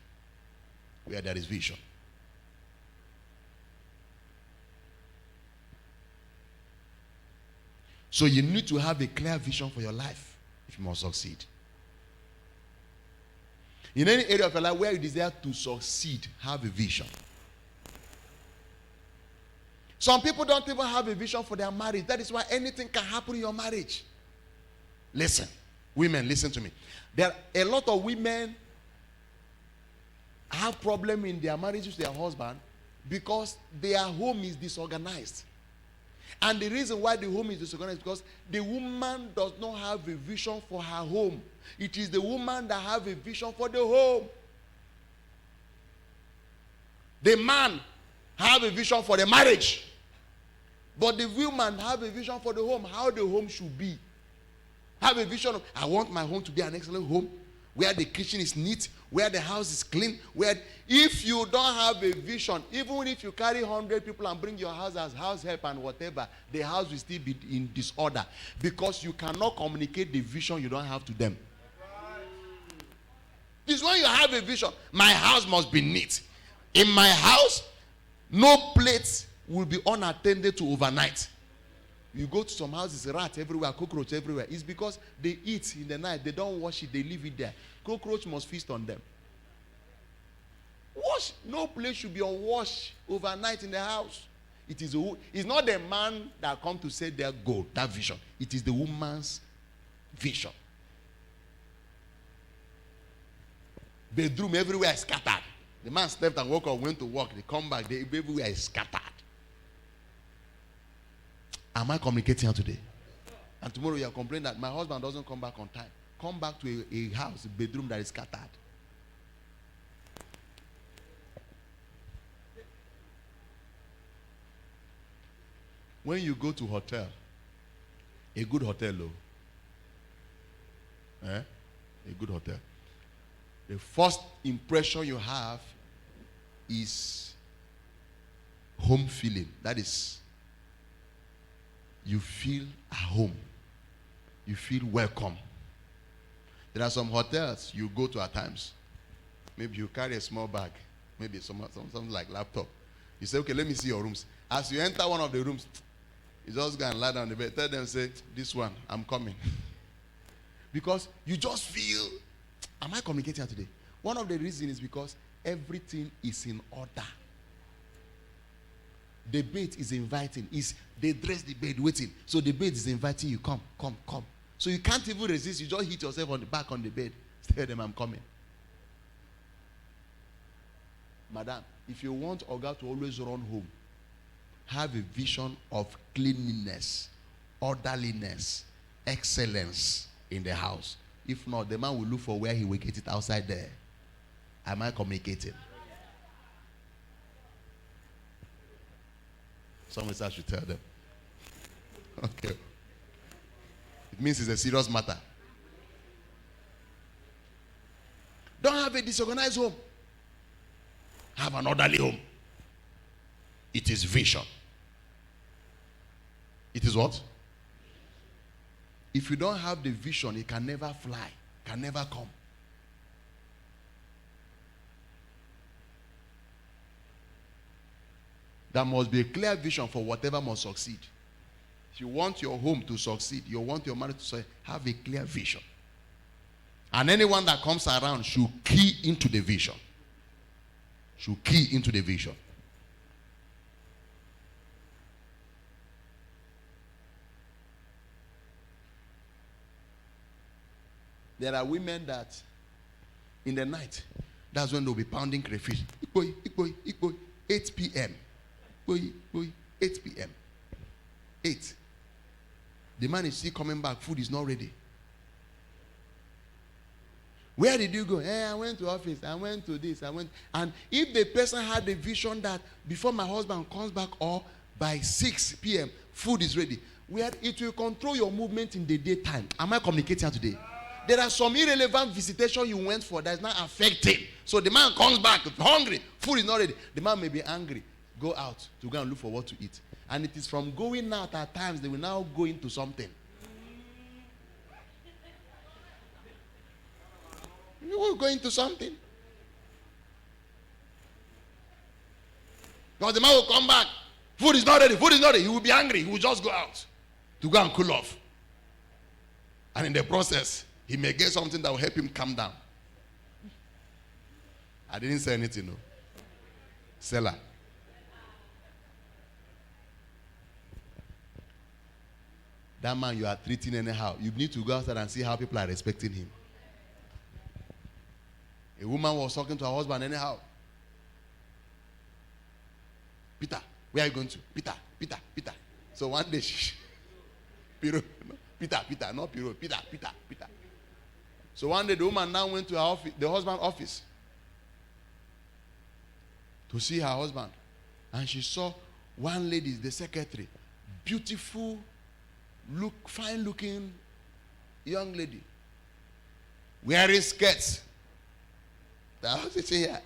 Where there is vision. So you need to have a clear vision for your life if you must succeed. In any area of your life where you desire to succeed, have a vision. Some people don't even have a vision for their marriage. That is why anything can happen in your marriage. Listen, women, listen to me. There are a lot of women have problem in their marriage with their husband because their home is disorganized. And the reason why the home is disorganized is because the woman does not have a vision for her home. It is the woman that have a vision for the home. The man have a vision for the marriage. But the woman have a vision for the home, how the home should be. Have a vision of, I want my home to be an excellent home. where the kitchen is neat, where the house is clean. If you don't have a vision, even if you carry 100 people and bring your house as house help and whatever, the house will still be in disorder because you cannot communicate the vision you don't have to them. It's when you have a vision. My house must be neat. In my house, no plates will be unattended to overnight. You go to some houses, rat everywhere, cockroach everywhere. It's because they eat in the night. They don't wash it. They leave it there. Cockroach must feast on them. Wash. No place should be unwashed overnight in the house. It's not the man that come to say their goal, that vision. It is the woman's vision. Bedroom everywhere is scattered. The man slept and woke up, went to work. They come back. Everywhere is scattered. Am I communicating here today? And tomorrow you are complaining that my husband doesn't come back on time. Come back to a house, a bedroom that is scattered. When you go to hotel, a good hotel, a good hotel, the first impression you have is home feeling. That is, you feel at home. You feel welcome. There are some hotels you go to at times. Maybe you carry a small bag. Maybe something like laptop. You say, okay, let me see your rooms. As you enter one of the rooms, you just go and lie down on the bed. Tell them, say, this one, I'm coming. Because you just feel, am I communicating today? One of the reasons is because everything is in order. The bed is inviting. They dress the bed waiting. So the bed is inviting you. Come, come, come. So you can't even resist. You just hit yourself on the back on the bed. Tell them I'm coming. Madam, if you want Oga to always run home, have a vision of cleanliness, orderliness, excellence in the house. If not, the man will look for where he will get it outside there. Am I communicating? Someone said I should tell them. Okay. It means it's a serious matter. Don't have a disorganized home. Have an orderly home. It is vision. It is what? If you don't have the vision, it can never fly, can never come. There must be a clear vision for whatever must succeed. If you want your home to succeed, you want your marriage to succeed, have a clear vision. And anyone that comes around should key into the vision. Should key into the vision. There are women that in the night, that's when they'll be pounding crayfish. 8 p.m. 8 p.m. 8. The man is still coming back. Food is not ready. Where did you go? I went to office. I went to this. And if the person had the vision that before my husband comes back or by 6 p.m., food is ready, where it will control your movement in the daytime. Am I communicating today? There are some irrelevant visitation you went for that is not affecting. So the man comes back hungry. Food is not ready. The man may be angry. Go out to go and look for what to eat. And it is from going out at times they will now go into something. You will go into something. Because the man will come back. Food is not ready. Food is not ready. He will be angry. He will just go out to go and cool off. And in the process, he may get something that will help him calm down. I didn't say anything, no. Seller. That man you are treating anyhow, you need to go outside and see how people are respecting him. A woman was talking to her husband anyhow. Peter, where are you going to? Peter. So one day Peter, not Peter, Peter. So one day the woman now went to her office, the husband's office, to see her husband. And she saw one lady, the secretary, beautiful, fine looking young lady. wearing skirts.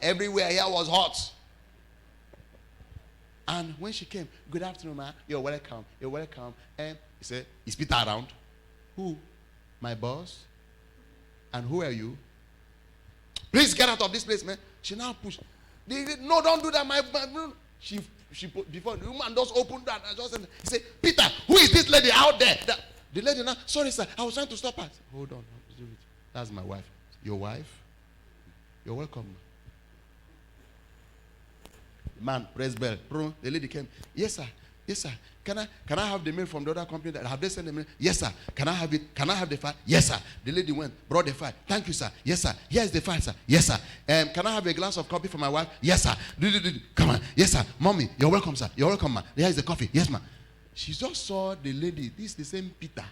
Everywhere here was hot. And when she came, good afternoon, ma. You're welcome. You're welcome. And he said, is Peter around? Who? My boss. And who are you? Please get out of this place, man. She now pushed. No, don't do that, my. She before the woman just opened that. He said, Peter, who is this lady out there? The lady now, sorry, sir, I was trying to stop her. Hold on, that's my wife. Your wife? You're welcome. Man, press bell. The lady came. Yes, sir. Yes, sir. Can I have the mail from the other company? That have they sent the mail? Yes, sir. Can I have it? Can I have the file? Yes, sir. The lady went, brought the file. Thank you, sir. Yes, sir. Here's the file, sir. Yes, sir. Can I have a glass of coffee for my wife? Yes, sir. Come on. Yes, sir. Mommy, you're welcome, sir. You're welcome, ma. Here's the coffee. Yes, ma. She just saw the lady. This is the same Peter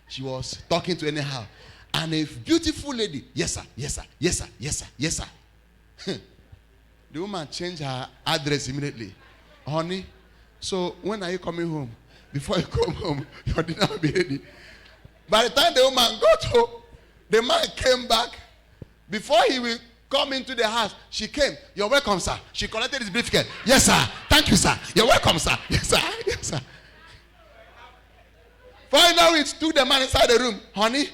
she was talking to anyhow. And a beautiful lady. Yes, sir. Yes, sir. Yes, sir. Yes, sir. Yes, sir. The woman changed her address immediately. Honey, so when are you coming home? Before you come home, your dinner will be ready. By the time the woman got home, the man came back. Before he will come into the house, she came. You're welcome, sir. She collected his briefcase. Yes, sir. Thank you, sir. You're welcome, sir. Yes, sir. Yes, sir. Finally, it took the man inside the room. Honey,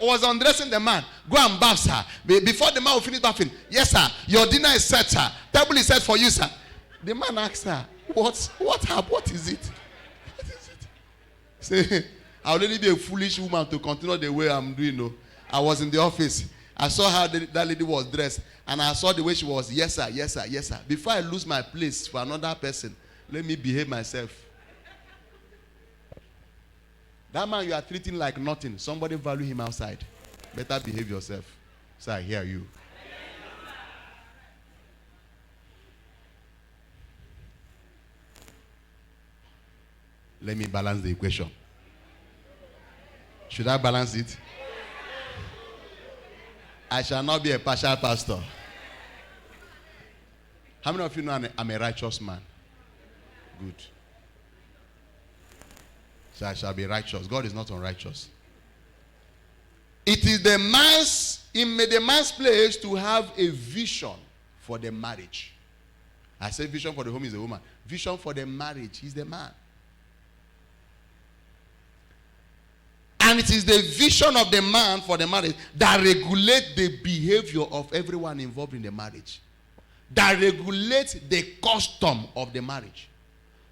was undressing the man. Go and bath, sir. Before the man will finish bathing. Yes, sir. Your dinner is set, sir. Table is set for you, sir. The man asked her, what happened? What is it? What is it? Say, I'll only be a foolish woman to continue the way I'm doing. No. I was in the office. I saw how that lady was dressed. And I saw the way she was. Yes, sir. Yes, sir. Yes, sir. Before I lose my place for another person, let me behave myself. That man you are treating like nothing. Somebody value him outside. Better behave yourself. So I hear you. Let me balance the equation. Should I balance it? I shall not be a partial pastor. How many of you know I'm a righteous man? Good. So I shall be righteous. God is not unrighteous. It is the man's place to have a vision for the marriage. I say vision for the home is the woman. Vision for the marriage is the man. And it is the vision of the man for the marriage that regulates the behavior of everyone involved in the marriage. That regulates the custom of the marriage.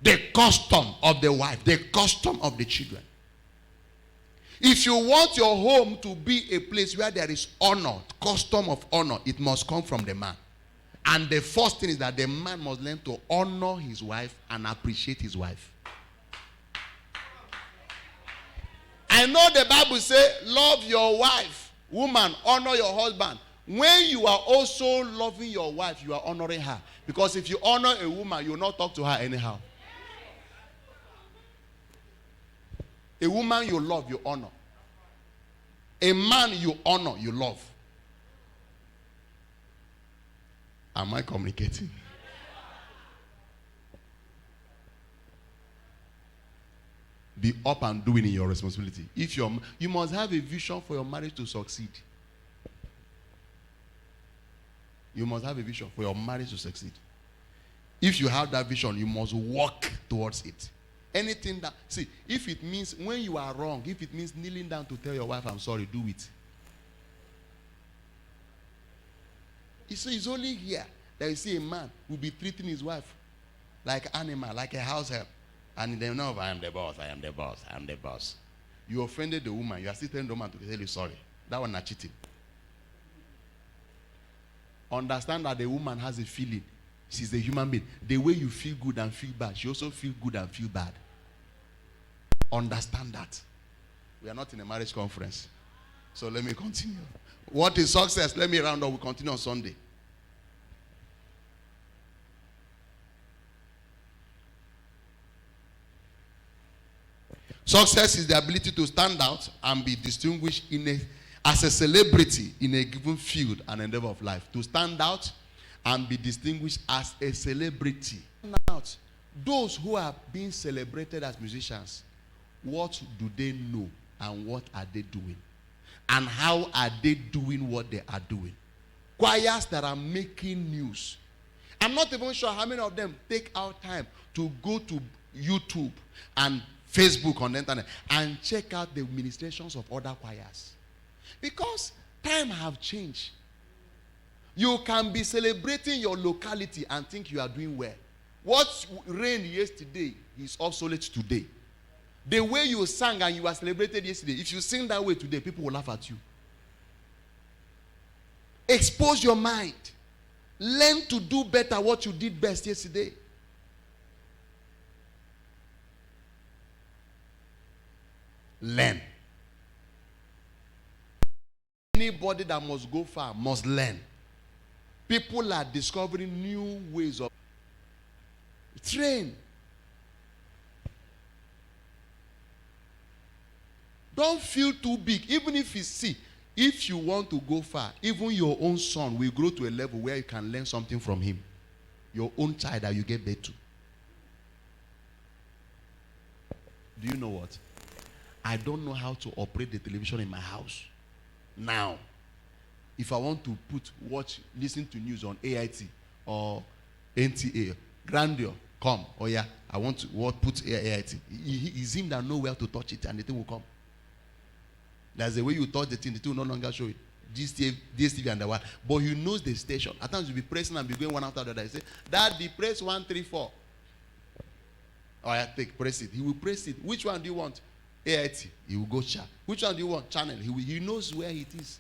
The custom of the wife, the custom of the children. If you want your home to be a place where there is honor, custom of honor, it must come from the man. And the first thing is that the man must learn to honor his wife and appreciate his wife. I know the Bible says, love your wife. Woman, honor your husband. When you are also loving your wife, you are honoring her. Because if you honor a woman, you will not talk to her anyhow. A woman you love, you honor. A man you honor, you love. Am I communicating? Be up and doing in your responsibility. You must have a vision for your marriage to succeed. You must have a vision for your marriage to succeed. If you have that vision, you must work towards it. Anything that, see, if it means when you are wrong, if it means kneeling down to tell your wife, I'm sorry, do it. It's only here that you see a man who will be treating his wife like an animal, like a house help. And they know, I am the boss, I am the boss, I am the boss. You offended the woman, you are still telling the woman to tell you sorry. That one is cheating. Understand that the woman has a feeling. She's a human being. The way you feel good and feel bad, she also feels good and feel bad. Understand that. We are not in a marriage conference. So let me continue. What is success? Let me round up. We'll continue on Sunday. Success is the ability to stand out and be distinguished as a celebrity in a given field and endeavor of life. To stand out and be distinguished as a celebrity. Out. Those who are being celebrated as musicians, what do they know and what are they doing? And how are they doing what they are doing? Choirs that are making news. I'm not even sure how many of them take out time to go to YouTube and Facebook on the internet and check out the ministrations of other choirs. Because time have changed. You can be celebrating your locality and think you are doing well. What reigned yesterday is obsolete today. The way you sang and you were celebrated yesterday, if you sing that way today, people will laugh at you. Expose your mind. Learn to do better what you did best yesterday. Learn. Anybody that must go far must learn. People are discovering new ways of train. Don't feel too big. Even if if you want to go far, even your own son will grow to a level where you can learn something from him. Your own child that you get back to. Do you know what? I don't know how to operate the television in my house. Now, if I want to listen to news on AIT or NTA, Grandeur, come. Oh yeah, I want to put AIT. It's him that knows where to touch it and the thing will come. That's the way you touch the thing will no longer show it. DSTV and the one. But he knows the station. At times you'll be pressing and be going one after the other. He say, Daddy, press 134. Oh yeah, press it. He will press it. Which one do you want? AIT. He will go chat. Which one do you want? Channel. He knows where it is.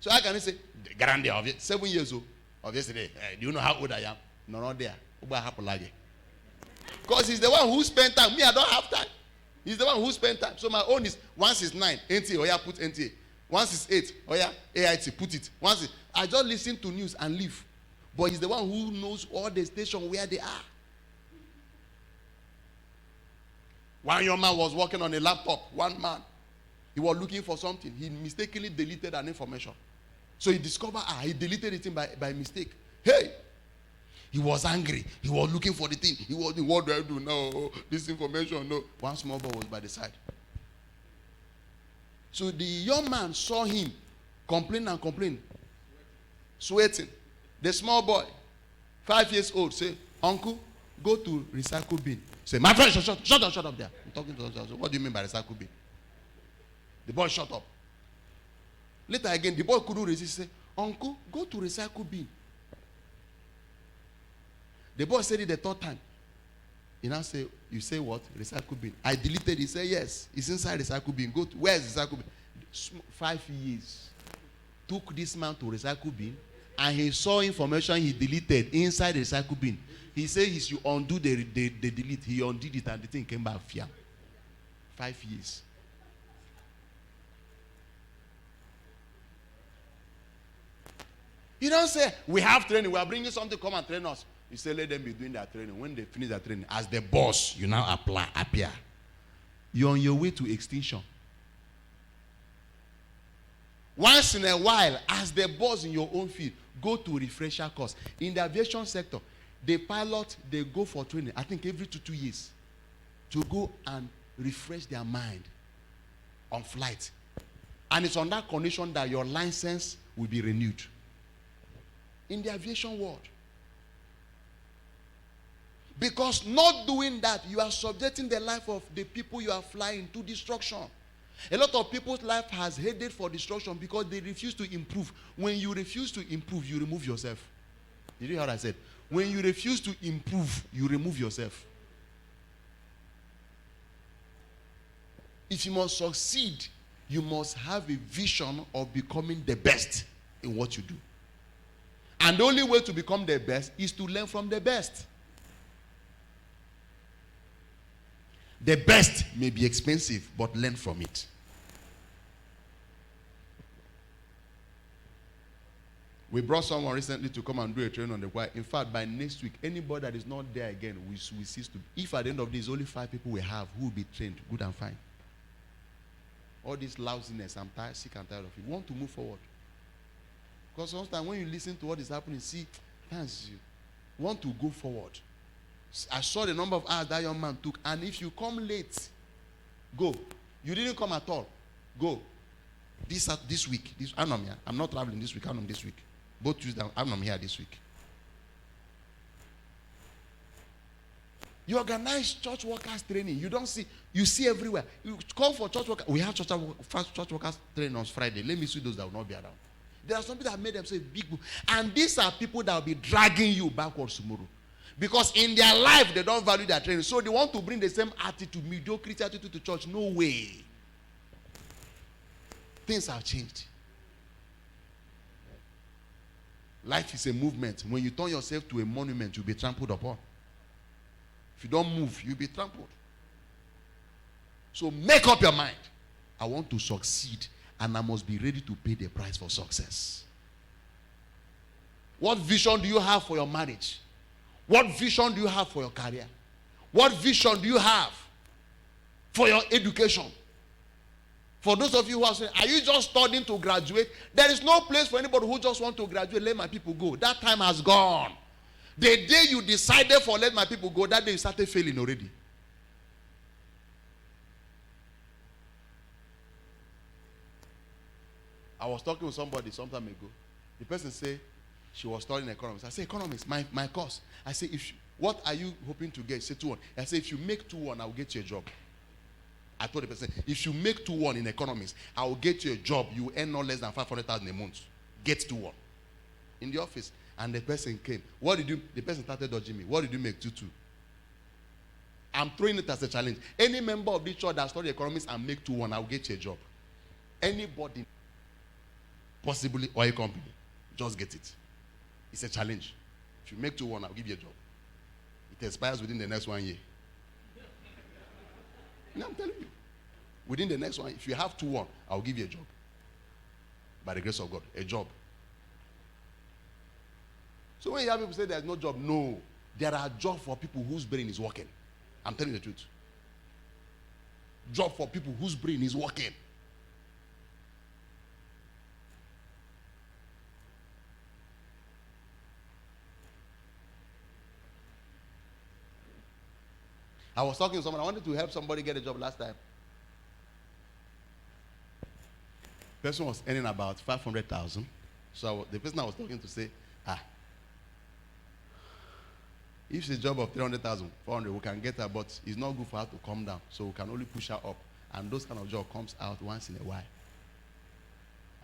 So I can say, Grande, 7 years old. Obviously, do you know how old I am? No, not there. Because he's the one who spent time. Me, I don't have time. He's the one who spent time. So my own is, once it's 9, NTA, oh yeah, put NTA. Once it's 8, oh yeah, AIT, put it. I just listen to news and leave. But he's the one who knows all the stations where they are. One young man was working on a laptop. One man. He was looking for something. He mistakenly deleted an information. So he discovered, he deleted it by mistake. Hey! He was angry. He was looking for the thing. He was, what do I do now? This information, no. One small boy was by the side. So the young man saw him complain, sweating. The small boy, 5 years old, say, Uncle, go to recycle bin. Say, my friend, shut up there. I'm talking to us. What do you mean by recycle bin? The boy shut up. Later again, the boy couldn't resist. Say, Uncle, go to recycle bin. The boy said it the third time. He now say, you say what? Recycle bin. I deleted it. He said, yes, it's inside recycle bin. Go to, where's recycle bin? 5 years. Took this man to recycle bin, and he saw information he deleted inside the recycle bin. He said he should undo the delete. He undid it, and the thing came back fiam. 5 years. You don't say, we have training, we are bringing something to come and train us. You say, let them be doing their training. When they finish their training, as the boss, you now appear. You're on your way to extinction. Once in a while, as the boss in your own field, go to refresher course. In the aviation sector, the pilot, they go for training, I think every 2 years, to go and refresh their mind on flight. And it's on that condition that your license will be renewed. In the aviation world. Because not doing that, you are subjecting the life of the people you are flying to destruction. A lot of people's life has headed for destruction because they refuse to improve. When you refuse to improve, you remove yourself. Did you hear what I said? When you refuse to improve, you remove yourself. If you must succeed, you must have a vision of becoming the best in what you do. And the only way to become the best is to learn from the best. The best may be expensive, but learn from it. We brought someone recently to come and do a training on the choir. In fact, by next week, anybody that is not there again, we cease to. If at the end of this, only 5 people we have who will be trained, good and fine. All this lousiness, I'm tired, sick and tired of it. We want to move forward. Because sometimes when you listen to what is happening, see, you want to go forward. I saw the number of hours that young man took, and if you come late, go. You didn't come at all, go. this week. I'm here. I'm not traveling this week. I'm this week. Both Tuesday, I'm here this week. You organize church workers training. You don't see, you see everywhere. You call for church workers. We have church workers training on Friday. Let me see those that will not be around. There are some people that made themselves big. And these are people that will be dragging you backwards tomorrow. Because in their life, they don't value their training. So they want to bring the same attitude, mediocrity attitude to church. No way. Things have changed. Life is a movement. When you turn yourself to a monument, you'll be trampled upon. If you don't move, you'll be trampled. So make up your mind. I want to succeed, and I must be ready to pay the price for success. What vision do you have for your marriage? What vision do you have for your career? What vision do you have for your education? For those of you who are saying, are you just studying to graduate? There is no place for anybody who just wants to graduate. Let my people go. That time has gone. The day you decided for let my people go, that day you started failing already. I was talking with somebody some time ago. The person said she was studying economics. I said, economics, my course. I said, what are you hoping to get? She said 2-1. I said, if you make 2-1, I will get you a job. I told the person, if you make 2-1 in economics, I will get you a job. You will earn no less than 500,000 a month. Get 2-1 in the office. And the person came. What did you? The person started dodging me. What did you make 2-2? I'm throwing it as a challenge. Any member of this church that study economics and make 2-1, I will get you a job. Anybody, possibly oil company, just get it. It's a challenge. If you make 2-1, I'll give you a job. It expires within the next 1 year. No, I'm telling you. Within the next one, if you have 2-1, I'll give you a job. By the grace of God, a job. So when you have people say there's no job, no. There are jobs for people whose brain is working. I'm telling you the truth. Job for people whose brain is working. I was talking to someone. I wanted to help somebody get a job last time. The person was earning about 500,000. So the person I was talking to say, if it's a job of 300,000, 400, we can get her, but it's not good for her to come down. So we can only push her up. And those kind of job comes out once in a while.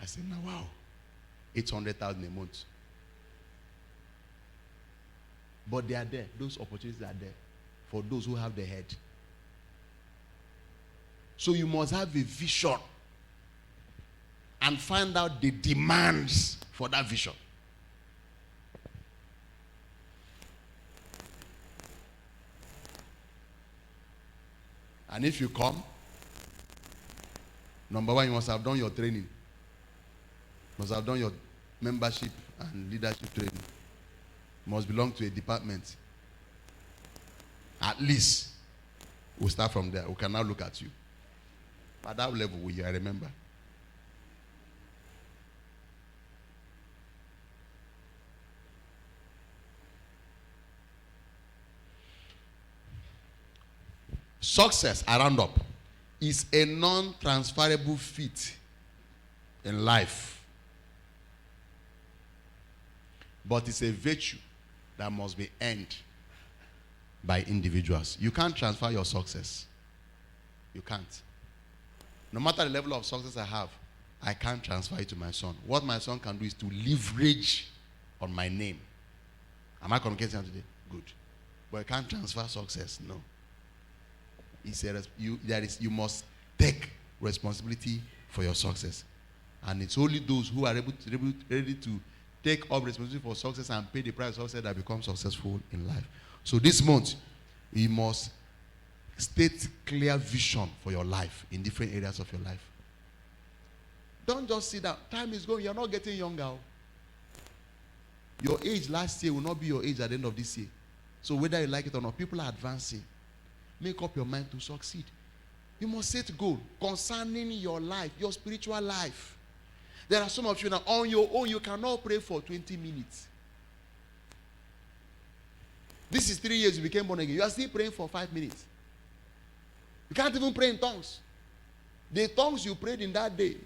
I said, now wow, 800,000 a month. But they are there. Those opportunities are there for those who have the head. So you must have a vision and find out the demands for that vision. And if you come, number one, you must have done your training. You must have done your membership and leadership training. You must belong to a department. At least, we'll start from there. We can now look at you. At that level, I remember. Success, I round up, is a non-transferable feat in life. But it's a virtue that must be earned by individuals. You can't transfer your success. You can't. No matter the level of success I have, I can't transfer it to my son. What my son can do is to leverage on my name. Am I communicating today? Good. But you can't transfer success. No. You must take responsibility for your success. And it's only those who are ready to take up responsibility for success and pay the price of success that become successful in life. So this month, you must state clear vision for your life in different areas of your life. Don't just sit down. Time is going. You're not getting younger. Your age last year will not be your age at the end of this year. So whether you like it or not, people are advancing. Make up your mind to succeed. You must set goal concerning your life, your spiritual life. There are some of you now, on your own, you cannot pray for 20 minutes. This is 3 years you became born again. You are still praying for 5 minutes. You can't even pray in tongues. The tongues you prayed in that day,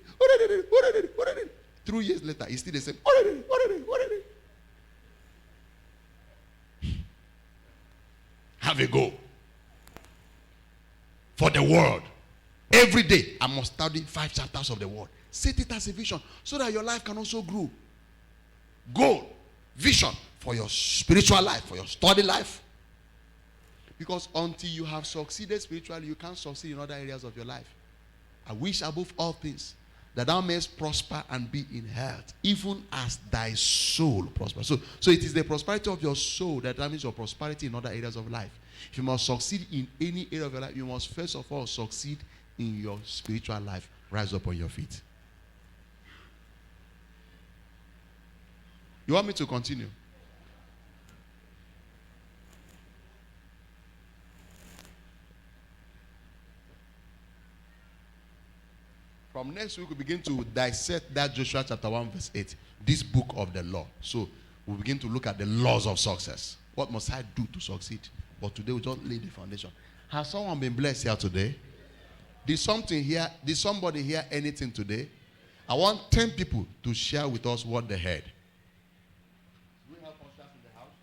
3 years later, it's still the same. Have a go. For the word. Every day, I must study 5 chapters of the word. Set it as a vision so that your life can also grow. Goal, vision for your spiritual life, for your study life. Because until you have succeeded spiritually, you can't succeed in other areas of your life. I wish above all things that thou mayest prosper and be in health, even as thy soul prospers. So it is the prosperity of your soul that determines your prosperity in other areas of life. If you must succeed in any area of your life, you must first of all succeed in your spiritual life. Rise up on your feet. You want me to continue? From next week, we begin to dissect that Joshua chapter 1 verse 8. This book of the law. So we begin to look at the laws of success. What must I do to succeed? But today we just lay the foundation. Has someone been blessed here today? Did somebody hear anything today? I want 10 people to share with us what they heard. Do we have ushers in the house?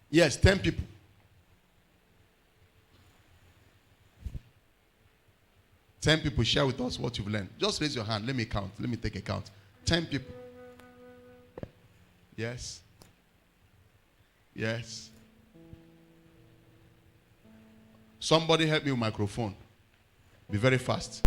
Yes, 10 people. 10 people, share with us what you've learned. Just raise your hand. Let me count. Let me take a count. 10 people. Yes. Yes. Somebody help me with microphone. Be very fast.